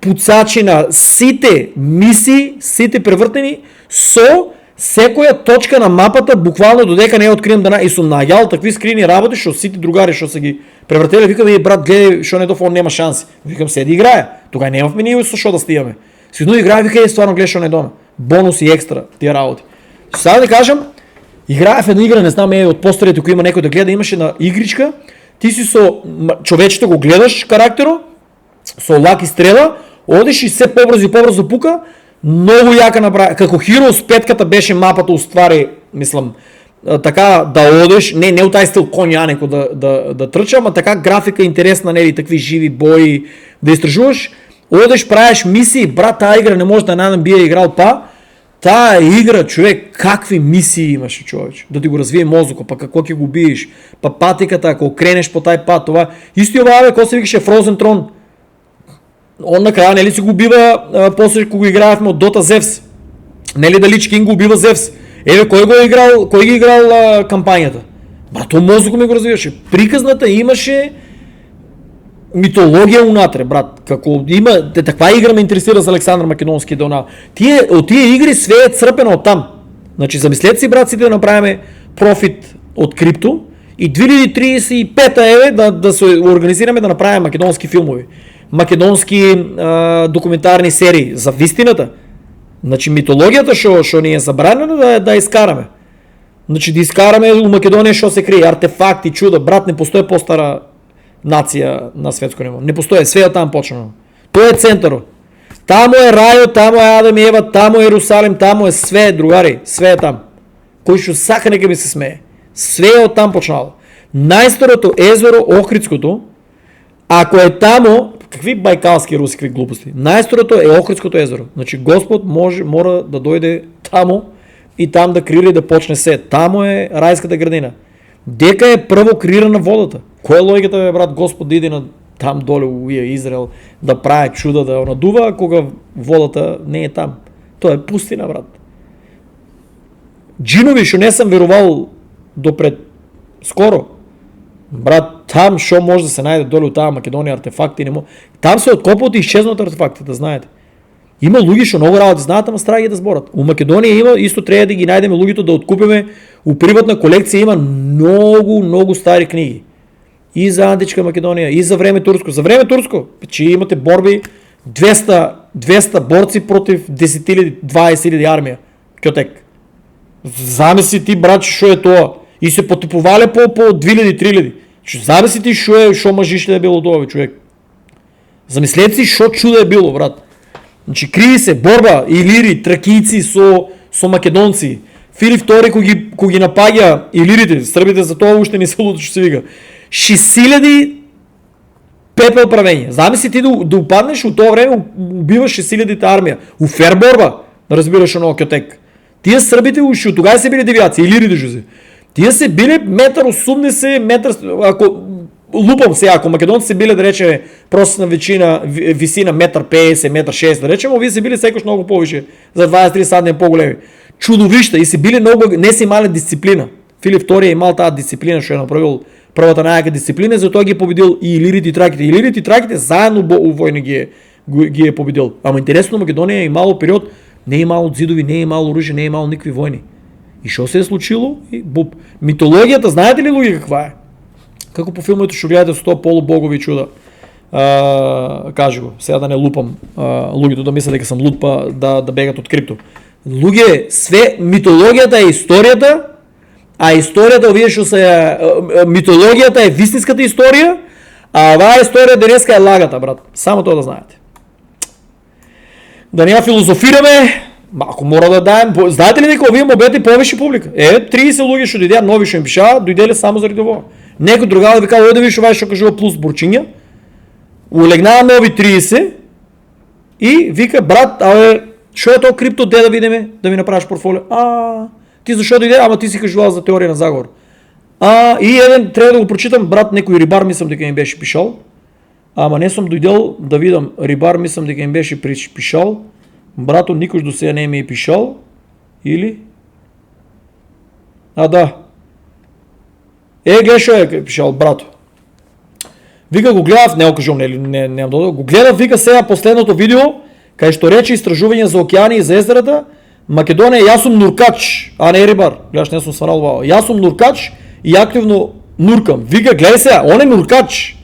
пуцачина, сите мисии, сите превъртени со секоя точка на мапата, буквално додека не я открием дана и съм наял такви скрини работи, шо сите другари, шо са ги превъртели, викам, брат, гледай, шо не дофон няма шанси. Викам, седи играя. Тогава нямахме ние с шо да стигаме. С едно играя, вика, стварно гледаш, шо не дома. Бонус и екстра, тия работи. Сега да кажем, играя в една игра, не знам, от постерите, ако има някой да гледа, имаше на игричка, ти си со човечето го гледаш характеро, со лак и стрела, одиш и все по-бързо пука, много яка направи. Како Heroes 5-ката беше мапата уствари, мислам, така да одеш, не от тази стил коня неко да тръча, ама така графика интересна, нели, такви живи бои, да изтражуваш, одеш, правиш мисии, брат, тая игра не може да набие играл тая игра, човек, какви мисии имаше, човече, да ти го развие мозъка, па какво ки го биеш, па патиката, ако кренеш по тай пат, това, исти ова, какво се викаше Frozen Throne, он накрая, нели си го убива, после ако го играехме от Dota Zevs, нели да Лич Кинг го убива Зевс, кой ги играл кампанията, брат, то мозъка ми го развиваше, приказната имаше митология унатре, брат. Како има таква игра ме интересира за Александър Македонски Донал. От тия игри свеят сръпено от там. Значи замислете си, брат, си да направим профит от крипто и 2035 да се организираме да направим македонски филмови. Македонски документарни серии за вистината. Значи митологията шо ни е забранено да изкараме. Значи да изкараме у Македония шо се крие, артефакти, чуда, брат, не постои по-стара нация на светско ниво. Не постои, света там почнало. Той е център. Тамо е райо, тамо е Адам и Ева, тамо е Иерусалим, тамо е све, другари, све е там. Кой ще сака нека ми се смее. Све е оттам почнало. Най-старото езеро Охридското, ако е тамо, какви байкалски руси, какви глупости. Най-старото е Охридското езеро. Значи Господ мора да дойде тамо и там да крири да почне се. Тамо е райската градина. Дека е първо крирана водата. Коя е логиката, бе, брат, Господ да иде на там доле у Израел да прави чуда, да надува, кога водата не е там. То е пустина, брат. Джинови, шо не съм верувал допред скоро. Брат, там шо може да се найде доле от тази Македония артефакти, не може. Там се откопват и изчезнат артефакти, да знаете. Има луги, шо много работи знаят, ама страги да сборят. У Македония има, исто трябва да ги найдем лугито, да откупиме. У приватна колекция има много стари книги. И за Античка Македония, и за време турско. За време турско, че имате борби 200 борци против 10 000, 20 000 армия. Кьотек. Замисли ти, брат, шо е това. И се потиповали по 2000-3000. Замисли ти, шо мъжище е било това, човек. Замислете си, шо чудо е било, брат. Значи криви се борба, илири, тракийци со македонци. Филип II, ко ги напагя илирите, сърбите за това още не са луто, че се вига. 6000 пепел правения. Замисли ти да упаднеш от това време, убиваш 6000 армия. Уфер борба, да разбираш едно кьотек. Тия сърбите от тогава се били девиаци, илирите жузи. Тия се били 1,80 м, ако лупам сега, ако македонци се били, да речем, просто на виси на 1,50 м, 1,60 м, да речем, а вие се били секош много повече, за 23 садни по-големи. Чудовища и се били много, не си имали дисциплина. Филип II е имал тази дисциплина, що е направил първата най-яка дисциплина, затова ги е победил и илирите и траките. Илирите и траките заедно у войни ги е победил. Ама интересно, Македония е имало период, не е имало дзидови, не е имало оръжие, не е имало никакви войни. И що се е случило? Митологията, знаете ли луги каква е? Како по филмите ще гледате 100 полубогови чуда. Кажи го, сега да не лупам лугито, да мисля дека съм луд па да бегат от крипто. Луги, митологията е историята, а историята, вие што се митологията е вистинската история, а оваа история денеска е лагата, брат. Само тоа да знаете. Да не филозофираме, малко мора да даем. Знаете ли дека овие мобети повише публика? 30 луѓе што дојдеа нови што им пишаа, дојделе само заради ова. Некој другар да ви кажа, да виш овај што кажува плюс бурчиња. Улегнаа нови 30 и вика, брат, шо е тоа крипто, де да видиме, да ми направиш портфолио? Ти зашо дојде? Ама ти си кажувал за теорија на заговор. И еден треба да го прочитам, брат, некој рибар мислам дека им беше пишал. Ама не сум дојдел да видам, рибар мислам дека им беше пишал. Брато, никош до сега не ми е пишал. Или? Да. Гледай шо е пишал, брато. Вика го гледав, не го кажам, не го гледав, вика сега последното видео, кај што рече истражување за океани и за езерата, Македонија, јас сум нуркач, а не рибар. Гледаш, не сум сварал вау. Јас сум нуркач и активно нуркам. Вика, гледай сега, он е нуркач.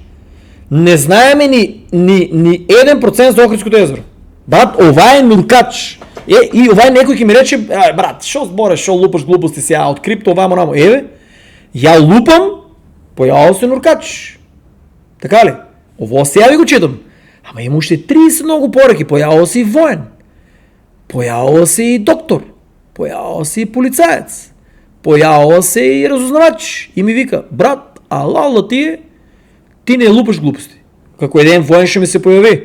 Не знаеме ни 1% за Охридското езеро. Брат, ова е нуркач. И ова е некој ќе ми рече, брат, шо збореш, шо лупаш глупости сега, од крипто, ова монамо. Ја лупам, појавил се нуркач. Така ли? Ово сега ви го читам. Ама има уште 30 многу пораки, појавил се и воен. Појавил се и доктор. Појавил се и полицаец. Појавил се и разузнавач. И ми вика, брат, алала ти не лупаш глупости. Како еден воен ще ми се појави.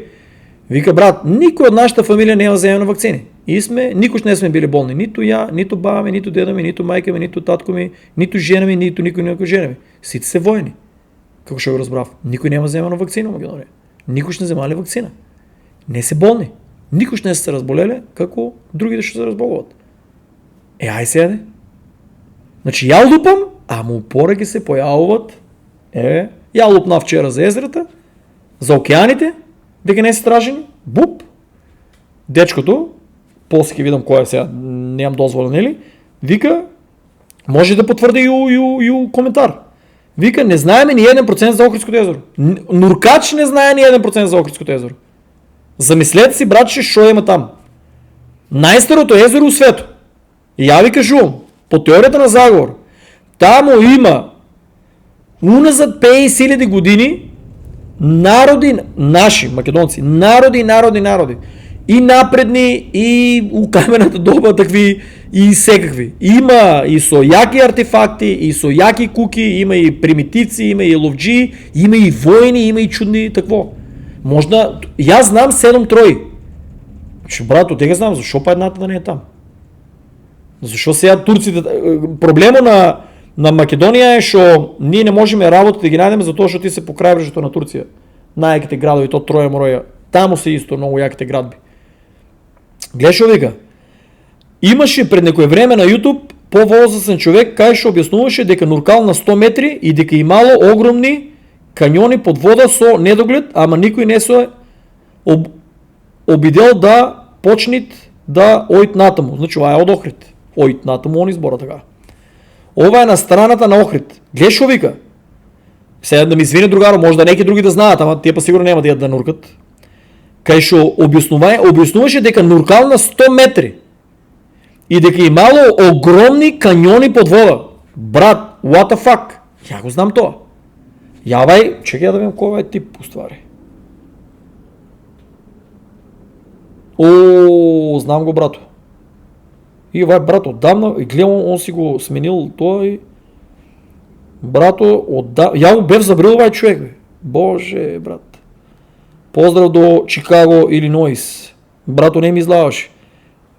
Вика, брат, никој од нашата фамилија нема земено вакцини. И никош не сме били болни. Ниту ја, ниту баба ми, ниту деда ми, ниту мајка ми, ниту татко ми, ниту жена ми, ниту никој жена ми. Сите се воени. Како што го разбрав, никој нема земено вакцина во Македонија. Никош не земале вакцина. Не се болни. Никош не се разболеле, како другите што се разболуват. Ај седе. Значи ја лупам, ама пораки се појавуват. Ја лупнав вчера за езерата, за океаните, дека не се стражени. Буп. Дечкото, после ќе видам кој е сега, немам дозвола, нели? Вика, може да потврди и коментар. Вика, не знаеме ни 1% за Охридското езеро. Нуркач не знае ни 1% за Охридското езеро. Замислете си, братче, шо има там. Най-старото езеро в свето. И я ви кажувам, по теорията на заговор, тамо има уназад 50.000 години народи, наши македонци, народи. И напредни, и у камената доба такви, и всекакви. Има и со яки артефакти, и со яки куки, има и примитивци, има и ловджи, има и воини, има и чудни такво. Можна, я знам 7 трои. Брато, те знам, защо па едната да не е там? Защо сега турците... Проблема на Македония е, що ние не можем работа да ги найдем, zato що ти се по крайбрежето на Турция. Най-яките градови, то Троя Мороя. Тамо се исто много яките градби. Гледаш, вика. Имаше пред некое време на YouTube по-възрастен човек, кай ще обяснуваше дека нуркал на 100 метри и дека имало огромни каньони под вода со недоглед, ама никой не се обидел да почнит да ојт натаму. Значи, това е од Охрид. Ојт натаму, он избора така. Ова е на страната на Охрид. Гледаш, вика. Сега да ми извини другаро, може да неки други да знаят, ама тия па сигурно няма да да нуркат. Кај шо објаснуваше дека нуркал на 100 метри и дека имало огромни каньони под вода. Брат, what the fuck? Я го знам тоа. Јавај, чекай да видам кој е тип уствари. О, знам го, брато. И ова е брат отдавна, и гледам, он си го сменил тоа и... Брато, ја го бев забрил овај човек, бе. Боже, брат. Поздрав до Чикаго, Илинойс. Брато, не ми излагаше.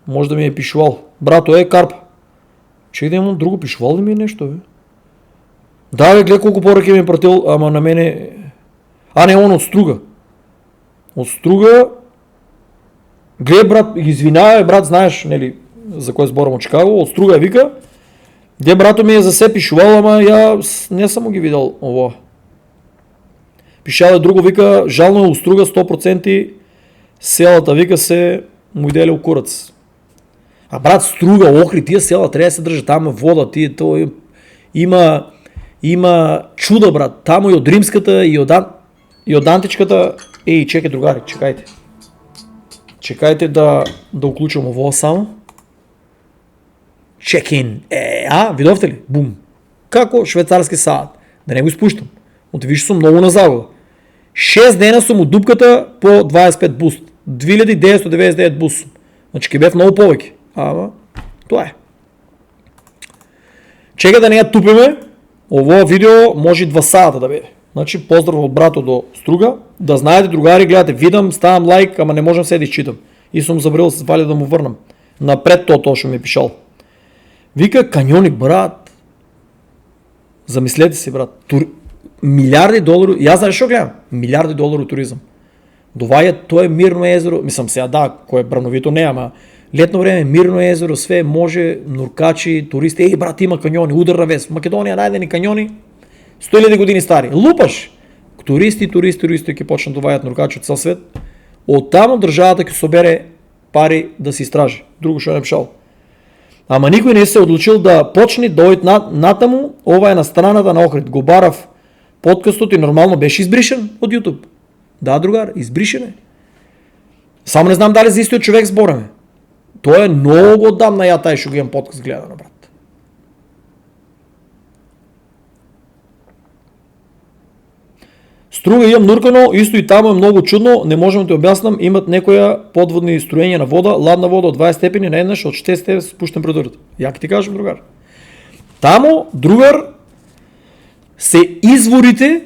Може да ми е пишувал. Брато, Карп. Чекай да имам друго, пишувал ли ми е нещо, бе? Да, бе, гледай колко поръки ми е пратил, ама на мене... А, не, он от Струга. От Струга... Гледай, брат, извинявай, брат, знаеш, нели, за кой сборам от Чикаго, от Струга вика. Где брато ми е за се пишувал, ама я не съм го ги видал ово. Пишал е друго, вика, жално е у Струга 100%, селата, вика, се му иделил курац. А брат, Струга, Охрид, тия села трябва да се държат, там е вода, тия, то има чуда, брат, там и от Римската, и от Античката. Ей, чекай, другари, чекайте. Чекайте да уключам ово само. Чекин. Видовте ли? Бум. Како швейцарски саат. Да не го изпущам. Отвиж съм много на загуба. 6 дена съм от дупката по 25 буст. 2999 буст съм. Значи ке бев много повеќе. Ама, тоа е. Чека да не я тупиме. Ово видео може 2 сата да биде. Значи поздрав от брато до Струга. Да знаете, другари, гледате, видам, ставам лайк, ама не можем се да изчитам. И съм забрал с Валя да му върнам. Напред то ще ми е пишал. Вика, каньони, брат. Замислете си, брат. Милиарди долари. И аз знаеш що гледам? Милиарди долари туризъм. Доваja, то е мирно езеро. Мислам сега, да, кое е брановито не, ама летно време, мирно езеро, све може, нуркачи, туристи. Ей, брат, има каньони, удар на вест. В Македония найдени каньони. 100.000 години стари. Лупаш! Туристи ке почнат да доваят нуркачи от цял свет. Оттам държавата ке собере пари да си стражи. Друго ще е напишал. Ама никой не се отлучил да почне да дойт натаму. Ова е на страната на Охрид. Гобаров подкастът и нормално беше избришен от YouTube. Да, другар, избришен е. Само не знам дали за истиот човек сбореме. Той е много отдавна я taj ще имам подкаст гледана, брат. Струга имам нуркано, исто и тамо е много чудно, не можем да ти обяснам, имат некоя подводни строения на вода, ладна вода от 20 степени, на еднъж от 6 степени с спущен предурата. Як ти кажем, другар? Тамо, другар, се изворите,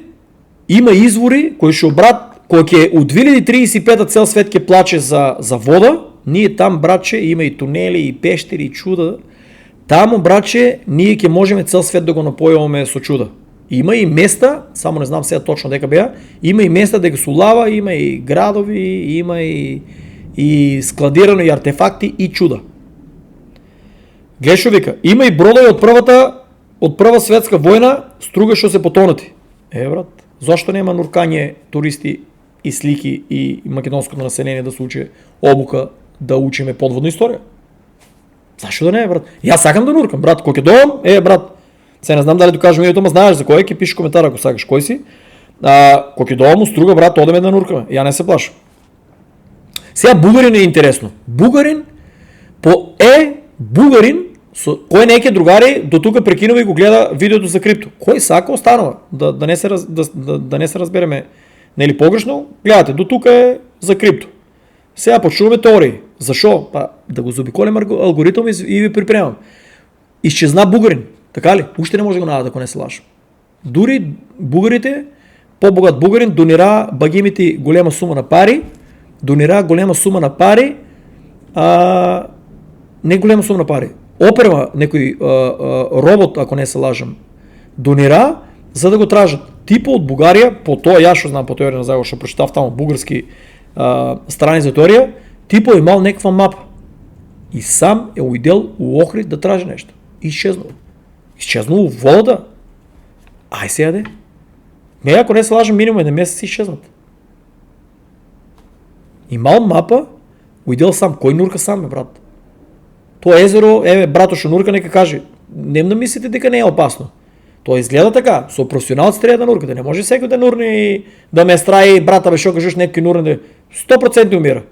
има извори, кои ще брат, кои ке от 2035 цел свет ке плаче за вода, ние там, братче, има и тунели, и пещери, и чуда. Тамо, братче, ние ке можем цел свет да го напојуваме со чуда. Има и места, само не знам сега точно дека беа, има и места дека со лава, има и градови, има и складирано и артефакти и чуда. Глешо вика, има и бродови од прва светска војна, Струга што се потонати. Брат, зашто нема нуркање туристи и слики и македонското население да се учи обука, да учиме подводна историја? Зашто да не, брат? Јас сакам да нуркам, брат, кој ќе доам, брат, сега не знам дали докажем името, ма знаеш за кој, ќе пиши коментар ако сакаш кој си. Кој ќе доам у Струга, брат, одеме да нуркаме. Ја не се плашам. Сега бугарин е интересно. Бугарин Бугарин, кой неке другари, до тук прекинува и го гледа видеото за крипто. Кой сака останала? Да не се разбереме нели погрешно. Гледате, до тук е за крипто. Сега почуваме теории. Защо? Да го заобиколим алгоритъм и ви приприемам. Изчезна бугарин. Така ли? Още не може да го надат, ако не се лажа. Дори бугарите, по-богат бугарин, донира багимите голема сума на пари, не голема сума на пари. Оперма, некой робот, ако не се лажам, донира, за да го тражат. Типа от Бугария, по това я ще знам по теория на заговор, ще прочитав там български страни за теория, типа имал някаква мапа. И сам е уидел у Охрид да тражи нещо. И изчезнало. Изчезнало в водата. Ай сега де. Ако не се лажам, минимум един месец изчезнат. Имал мапа, уидел сам. Кой нурка сам, брат? То езеро, брато ще нурка, нека каже. Не да мислите дека не е опасно. То изгледа така. Со професионалци трябва да нуркате. Не може всеки да нурне и да ме страи брата, бе, шо кажеш някакви нурне. 100% умира.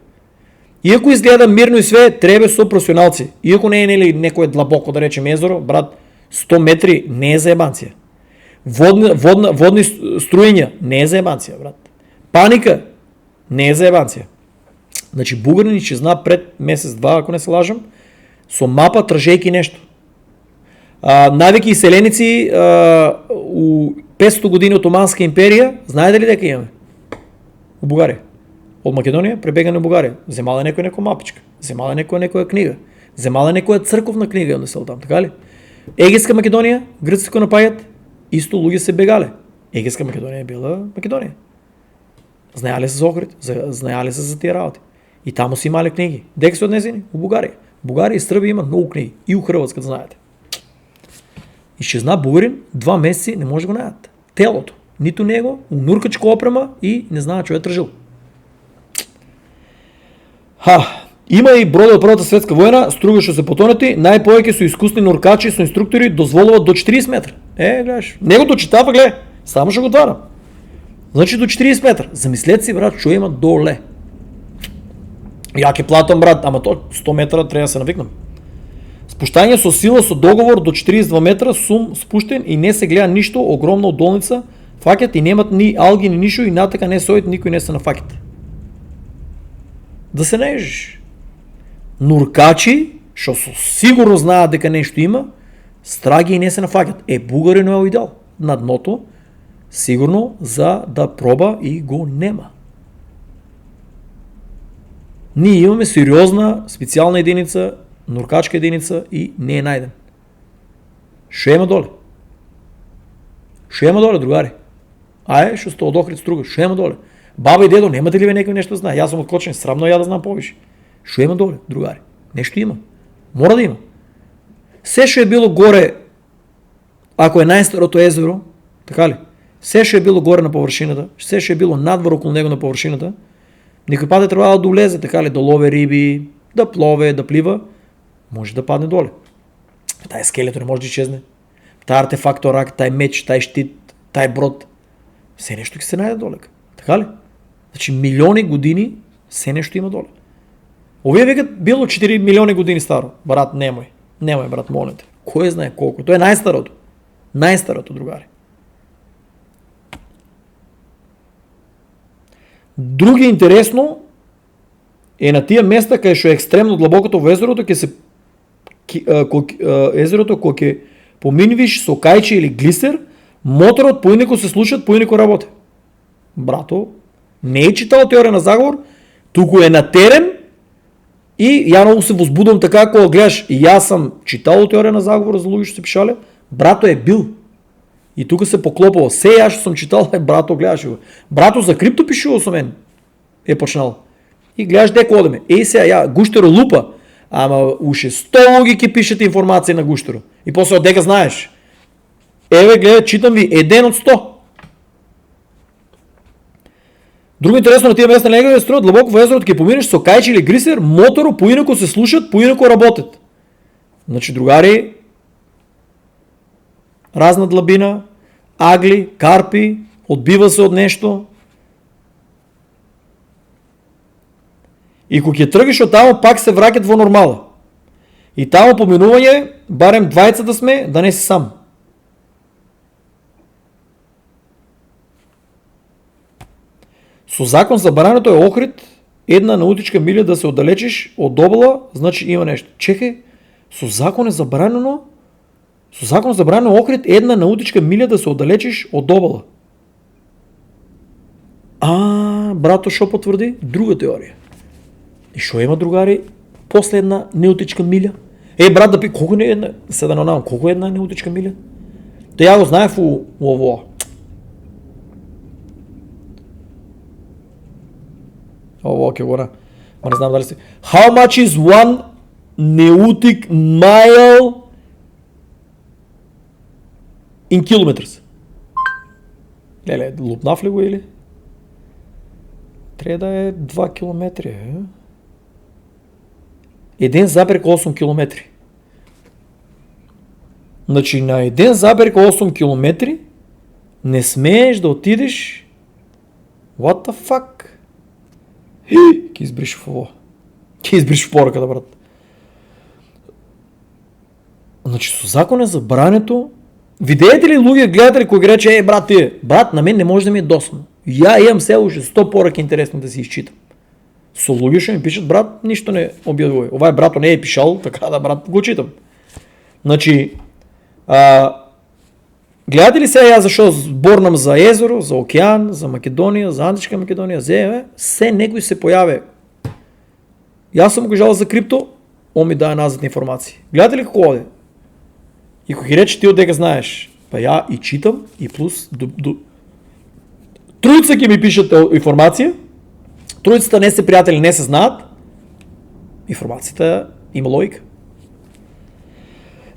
И ако изгледа мирно и све, трябва со професионалци. И ако не е некое длабоко, да речем езеро, брат, 100 метри не е заебанция. Водни струения не е заебанция, брат. Паника не е заебанция. Значи бугарин изчезна пред месец-два, ако не се лажам, со мапа тражейки нещо. Навики и селеници у 500 години от Оманска империя, знаете ли дека имаме? У Бугария. От Македония пребегане в Бугария. Вземала е някоя мапичка, вземала е някоя книга, вземала е някоя църковна книга, да се там, така ли? Егейска Македония, гръците го напаят, исто луги се бегале. Егейска Македония е била Македония. Знаели се за Охрид, знаели се за тия работи. И там си имали книги. Дека се отнесени? У Бугария. Бугария и Сръбия имат много книги. И у Хрватска, да знаете. Изчезна бугарин, 2 месеца не може да го наят. Телото. Нито него, нуркачко опрема и не знае, че е тържил. Има и брода от Първата светска война, стругаше се потонати, най-повеќе со искусни нуркачи, со инструктори дозволуват до 40 метра. Гледаш, него до читава, гледай, само ще го отварам. Значи до 40 метра. Замислете си, брат, що има доле. Як е платам, брат, ама то 100 метра трябва да се навикнам. Спущање со сила, со договор до 42 метра, сум спуштен и не се гледа ништо, огромна долница, факет и немат ни алги, ни нишо и натака не сојат, никој не се на факет. Да се наежиш. Нуркачи, шо со сигурно знаат дека нешто има, страги и не се на факет. Бугарино е уидел на дното, сигурно за да проба и го нема. Ние имаме сериозна специална единица, нуркачка единица и не е найден. Шо има доле? Шо има доле, другари? Шо сте од Охрид струга, шо има доле? Баба и дедо, немате ли ви некој нешто знае? Јас сум откочен, срамно ја да знам повише. Шо има доле, другари? Нешто има. Мора да има. Се шо е било горе, ако е најстарото езеро, така ли? Се шо е било горе на површината, се шо е било надвор околу него на површината, некој пат е требало да улезе, така ли, да лове риби, да плове, да плива, може да падне доле. Тај скелето не може да изчезне. Тај артефактор рак, тај меч, тај штит, тај брод, се нешто ќе се најде доле. Така ли? Значи милиони години се нешто има доле. Овие викат било 4 милиони години старо. Брат, немој. Немој, брат, молим те. Кој знае колко? Тоа е најстарото. Најстарото, другари. Други интересно е на тия места кај што е екстремно длабокото во езерото, езерото кога ќе поминувиш со кајче или глисер, моторот поинако се слушат, поинако работи. Брато, не е читал теория на заговор, туку е на терен и ја многу се возбудам така, кога гледаш, и јас сам читал теория на заговор за луѓе што се пишале, брато е бил. И тука се поклопало. Се јас што сум читал, брато, гледаш го. Брато за крипто пишува со мен. Е почнал. И гледаш дека одеме. Сега ја Гуштеро лупа, ама уште 100 логики пишете информација на Гуштеро. И после од дека знаеш. Гледа, читам ви 1 од 100. Друго интересно на тие места на негде струат длабоко во езерото, ќе поминеш со кајче или грисер, моторо поинако се слушат, поинако работат. Значи, другари, разна длабина, агли, карпи, одбива се од нешто. И кога ќе тргаш од тамо, пак се враќат во нормала. И там поминување, барем двајца да сме, да не си сам. Со закон забрането е Охрид една наутичка милја да се оддалечиш од обала, значи има нешто. Чекај, со закон е забранено Охрид една наутичка милја да се оддалечиш од обала. Брато шо потврди? Друга теорија. И шо има, другари, после една наутичка милја? Брат, да пи, колку не е една, седа на нам, колку е една наутичка милја? Те ја го знаев у ово. Ово, ке гора. Ма не знам дали си. How much is one nautic mile in kilometers? Леле, лупнав ли го или? Трябва да е 2 километри. 1,8 километри. Значи на 1,8 километри не смееш да отидеш. What the fuck? Ке избриш в ово. Ке избриш в поръката, брат. Значи со закон е забрането. Видеете ли луѓе, гледате ли кој ги рече, брат, тие, брат, на мен не може да ми е досно. Ја имам се уште 100 пораки интересно да си изчитам. Со луѓе што ми пишат, брат, ништо не објавувај. Овај брато не е пишал, така да, брат, го читам. Значи, гледате ли сега зашо зборнам за езеро, за океан, за Македонија, за Античка Македонија, се некој се појаве. Јас сум го жал за крипто, он ми даде назад информации. Гледате ли како оде? И кој ги рече ти од дека знаеш, па ја и читам, и плюс тројца ќе ми пишат информација, тројцата не се пријатели, не се знаат, информацијата има логика.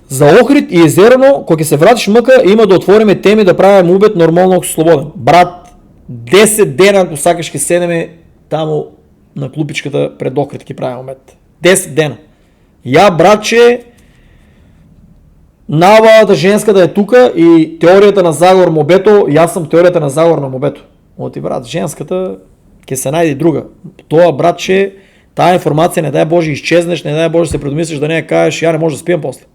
За Охрид и Езерано, кога ќе се вратиш МК, има да отвориме теми да правиме убет нормално ако слободен. Брат, 10 дена ако сакаш ќе седеме таму на клупичката пред Охрид ќе правиме убет. 10 дена. Ја, братче, навалата женска да е тука и теоријата на заговор мобето, јас сум теоријата на заговор на мобето. Оти, брат, женската ќе се најде друга. Тоа, братче, таа информација не дај Боже изчезнеш, не дај Боже се предумислиш да не ја кажеш, ја не може да спијам после.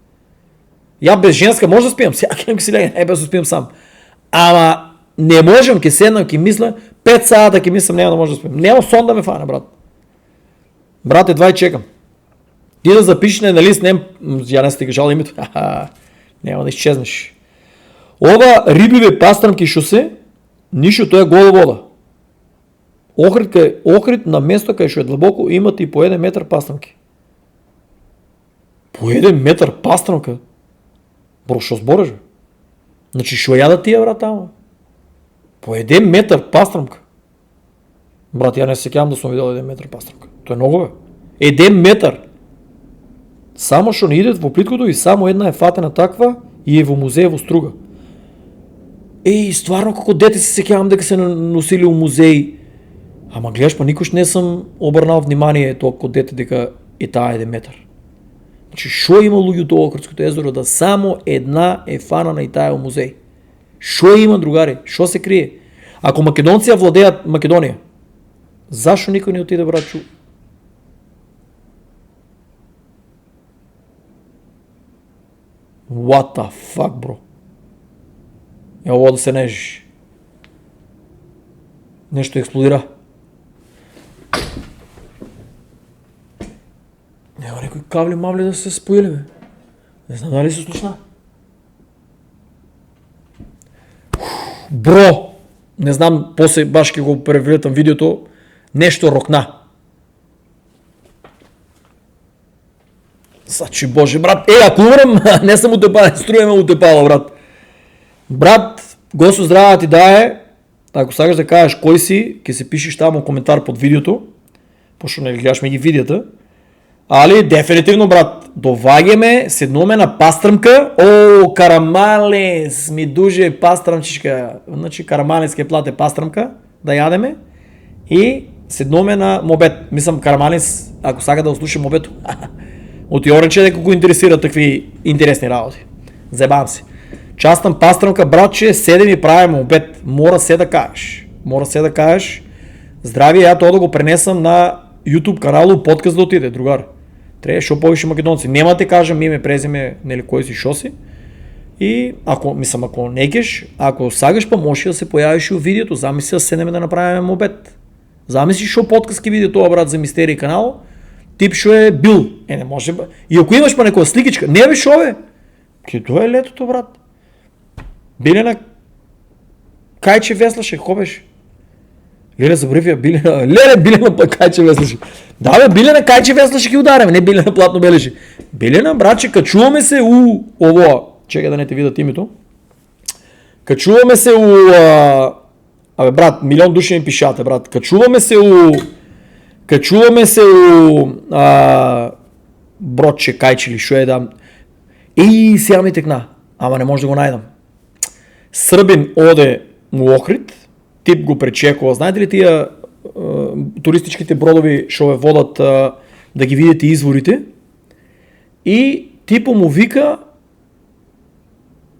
Ја без женска може да спијам, сега ќе си легнем, без да спијам сам. Ама не можам, ќе седнам, ќе мисля, 5 сата ќе мислам, нема да може да спијам. Нема сон да ме фане, брат. Брат, едва и чекам. Ти да запишеш на лист, ја не сте ги жал името. Нема да изчезнеш. Ова рибиве пастрмки шо се, ништо тоа е гола вода. Охрид на место кај шо е длабоко имат и по 1 метар пастрмки. По 1 метар пастрмка? Бро, шо збориш, бе? Значи, шо јадат тие, брат, ама? По 1 метар пастрмка. Брат, ја не се сеќавам да сум видел 1 метар пастрмка. Тоа е много, бе. 1 метар. Само што не идет во плиткото и само една е фатена таква и е во музеј во Струга. Стварно како дете се сеќавам дека се носили у музеј. Ама гледаш, па никош не сум обрнал внимание тоа како дете дека е таа 1 метар. Значи, шо има луѓе тоа Охридското езеро да само една е фанана и таа е у музеј? Шо има, другари? Шо се крие? Ако македонци ја владеат Македонија, зашо никој не отиде, братчу? What the fuck, бро? Ово да се нежиш. Нешто експлодира. Нема некои кабли мавли да се споили, бе. Не знам дали се слушна. Бро! Не знам, после баш ќе го превлетам видеото. Нешто рокна. Сачи Боже, брат, ако умрем, не съм утепал, струя ме утепала, брат. Брат, Госо здраве ти дае, ако сакаш да кажеш кој си, ќе се пишеш таму коментар под видеото, пошто не гледаш ме ги видеата, али дефинитивно, брат, доваѓаме, седнуме на пастрмка, карамалес, ми дуже пастрмчишка, значи карамалес ке плате пастрмка, да јадеме, и седнуме на мобет, мислам карамалес, ако сака да услуша мобето, Оти орече дека го интересира такви интересни работи. Заебавам се. Частам пастрмка, братче, седем и правим обед. Мора се да кажеш. Здравие, ја тоа да го пренесам на YouTube каналу, подкаст да отиде, другар. Трябва шо повече македонци. Нема те кажем име, презиме, нели кой си, шо си. И ако некеш, ако сагаш па може да се появиш и в видеото, замисли да седнем да направим обед. Замисли шо подкаст ки видео това брат за Мистерий канал, тип шо е бил. Не може. И ако имаш па някоя сликичка, не бе шо бе. Това е летото брат. Билена Кайче веслаше, хобеш. Леле, забравя, Билена Кайче веслаше. Да бе, Билена Кайче веслаше ги ударям, не Билена Платно бележи. Билена, братче, качуваме се ово. Чекай да не те видят името. Качуваме се Абе, брат, милион души ми пишате, брат. Качуваме се Бродче, Кайче ли, шо е да... сега ми текна. Ама не може да го найдам. Сръбин оде му Охрид, тип го пречекува. Знаете ли тия туристическите бродови шо водат да ги видите изворите? И типо му вика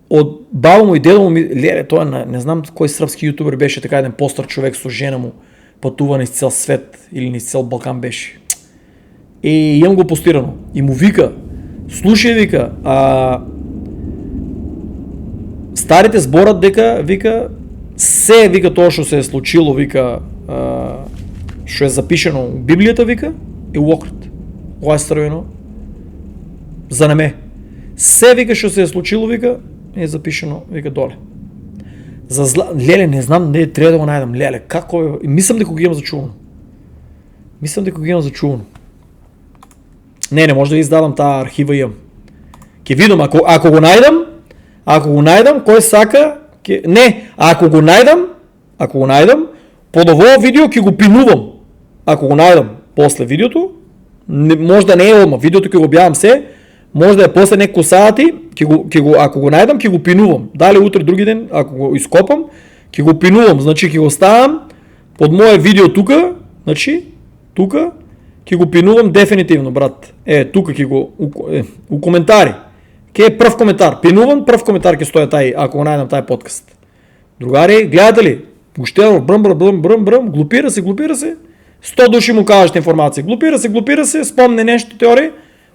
от баба му и дедо му, леле, той не знам кой сръбски ютубер беше, така един по-стар човек с жена му, пътува на цял свет или на цял Балкан беше. И имам го постирано. И му вика, слушай, вика, старите сборат дека, вика, вика това, що се е случило, вика, що е запишено в Библията, вика, е Охрид. Това е стървено. За неме. Вика, що се е случило, вика, е запишено, вика, доле. Леле, не знам, не трябва да го найдам. Леле, како е? Мислям дека го имам зачувано. Не може да издадам тази архива имам. Ке видам, ако го найдам, кой сака, ако го найдам, под ово видео ке го пинувам. Ако го найдам после видеото, може да не е ома, видеото ке го обявам се, може да е после неко сати, ако го найдам, ке го пинувам. Дали утре други ден, ако го изкопам, ке го пинувам, значи ке го ставам под мое видео тука, значи, тука, ке го пинувам дефинитивно, брат. Тука ке го, у коментари. Ке е пръв коментар. Пинувам, пръв коментар ке стоя тай, ако го найдам тай подкаст. Другари, гледате ли? Гощеро, бръм, глупира се. 100 души му кажат информация. Глупира се, спомне нещо теория.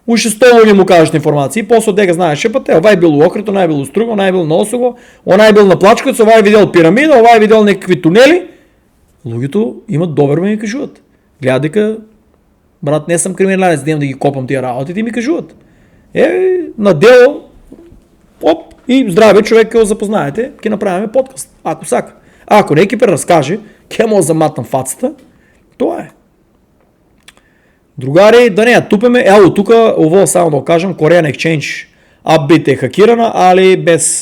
Уши 100 ли му кажат информация. И после дека знаеш пъте, ова е било Охрид, она е било Струга, она е било на Осово, она е било на Плачковец, ова е видел пирамида, ова е видел някакви тунели. Лугито имат доверба и ми кажуват. Гледа дека, брат, не съм криминалец, да ги копам тия работи, и ми кажуват. На дело, и здраве човек, ке го запознаете, ке направим подкаст, ако сака. Ако не ке преразкаже, ке му заматнам фацата, това е. Другари, да не тупеме, тука, ово само да кажем, Korean Exchange Upbit е хакирана, али без,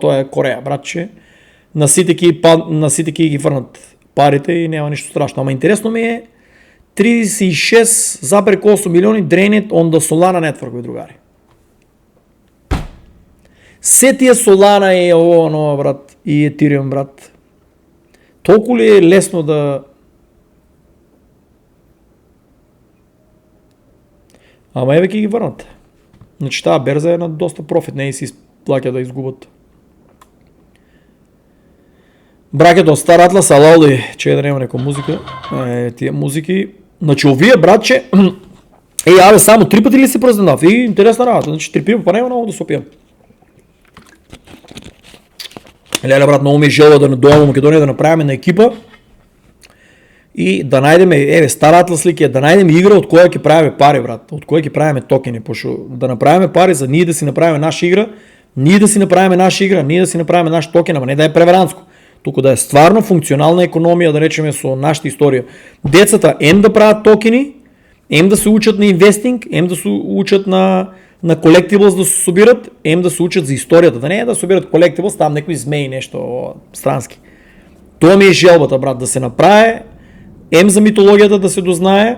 това е Корея, братче. Наситики ги върнат парите и няма нищо страшно. Ама интересно ми е 36,8 милиони drained on the Solana network, бе, другари. Се тия Solana и брат, и Ethereum, брат. Толкова ли е лесно да... Ама евеки ги върнат. Значи тази берза е на доста профит, не и си изплакя да изгубят. Бракето, Стар Атлас, Алауди, че да няма някаква музика. Тия музики. Значи овие, братче, само 3 пъти ли се празненав? И интересна работа, значи 3 пива, па няма много да се опиям. Леле, брат, много ми е жело да дойдем в Македония да направим на екипа и да найдем, Стар Атлас ли е, да найдем игра, от коя ќе правиме пари, брат, от коя ќе правиме токени, да направиме пари за ние да си направим наша игра, ние да си направим наш токен, ама не да е преверанско. Тук да е стварно функционална економия, да речеме со нашата история. Децата да правят токени, да се учат на инвестинг, да се учат на collectibles да се собират, да се учат за историята. Да не е да собират collectibles, там някои змеи, нещо странски. Това ми е желбата, брат, да се направи, за митологията да се дознае,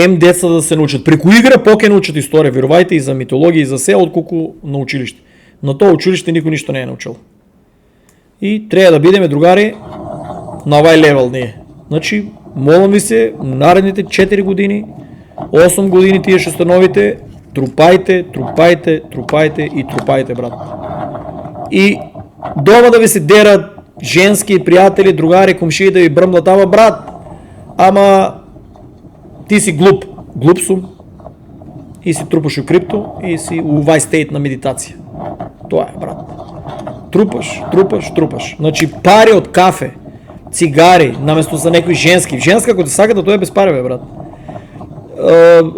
деца да се научат. Преко игра поке научат история, верувайте и за митология и за се, отколко на училище. На това училище никой нищо не е научил. И трябва да бидеме, другари, на овай левел ние. Значи, молам ви се, наредните 4 години, 8 години тия ще становите, трупайте, брат. И дома да ви се дерат женски приятели, другари, комшии да ви бръмнат, ама брат, ти си глуп. Глуп сум. и си трупаш у крипто и си увай стейт на медитация. Това е, брат. Трупаш. Значи пари от кафе, цигари, наместо за някой женски. Женска, ако те сакат, той е без пари, бе, брат.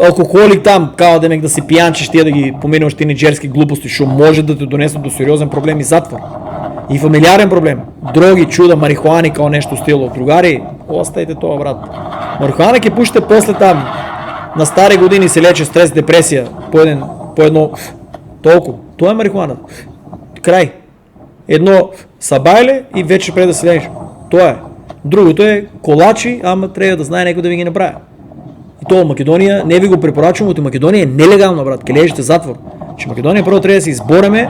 Алкохолик там, кава демек да си пиянчеш, тия да ги поминеш тинейджерски глупости, шо може да те донесат до сериозен проблем и затвор. И фамилиарен проблем. Дроги, чуда, марихуани, као нещо стило. Другари, остайте това, брат. Марихуана ке пушите после там. На стари години се лече стрес, депресия. По едно толкова. Това е марихуана. Край. Едно сабайле и вече преди да се лежиш. Това е. Другото е колачи, ама трябва да знае някой да ви ги направи. И то в Македония не ви го препоръчвам, от Македония е нелегално, брат. Ке лежите затвор. Че Македония първо трябва да се избореме,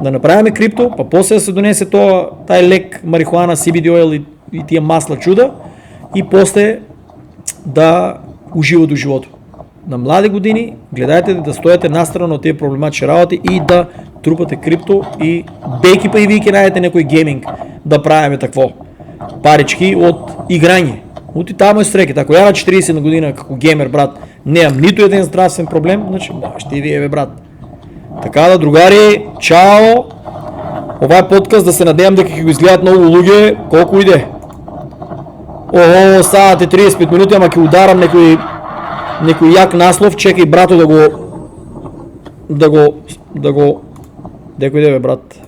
да направим крипто, па после да се донесе тай лек марихуана, CBD oil и тия масла чуда и после да ужива до живото. На млади години гледайте да стоите настрана от тия проблематични работи и да трупате крипто и бейки па и вие ке найдете някой гейминг да правиме такво. Парички от играние. От и там е стрекет. Ако я на 40 на година како геймер, брат, нямам нито един здравствен проблем, значи ще и вие, бе, брат. Така да, другари, чао! Ова е подкаст, да се надеям дека ќе го изгледат много луѓе, колко иде. Ого, ставате 35 минути, ама ќе ударам некој як наслов, чекай брато да го деко иде, бе, брат.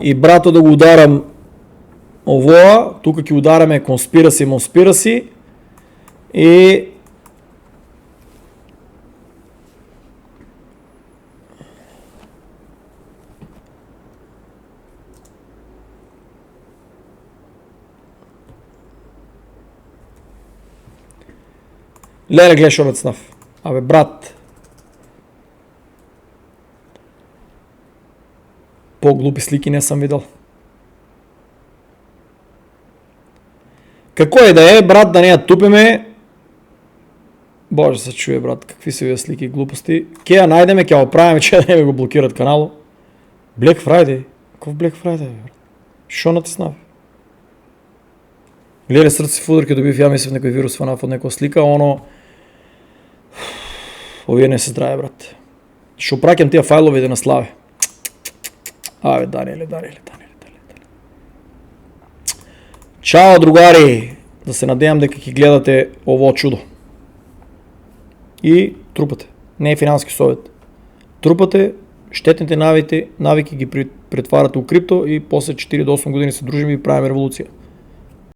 И брато да го ударам овоа, тука ќе удараме конспираси и леле, гледаш обецнав. Абе, брат. По-глупи слики не съм видел. Како е да е, брат, да не я тупиме. Боже, се чуе, брат, какви са вие слики и глупости. Ке я найдеме, ке я оправиме, че да не ме го блокират канало. Black Friday? Какъв Black Friday, брат? Шо натиснав? Гледай, срце в удар, ке добив, я мисля в некој вирус фанав от некоја слика, оно... Овие не се здраве, брат. Шо пракем тия файлови да наславе. Абе, Даниеле. Чао, другари! Да се надеям дека ќе гледате ово чудо. И трупате. Не е финански совет. Трупате, щетните навики ги претварате у крипто и после 4 до 8 години се дружим и правим революция.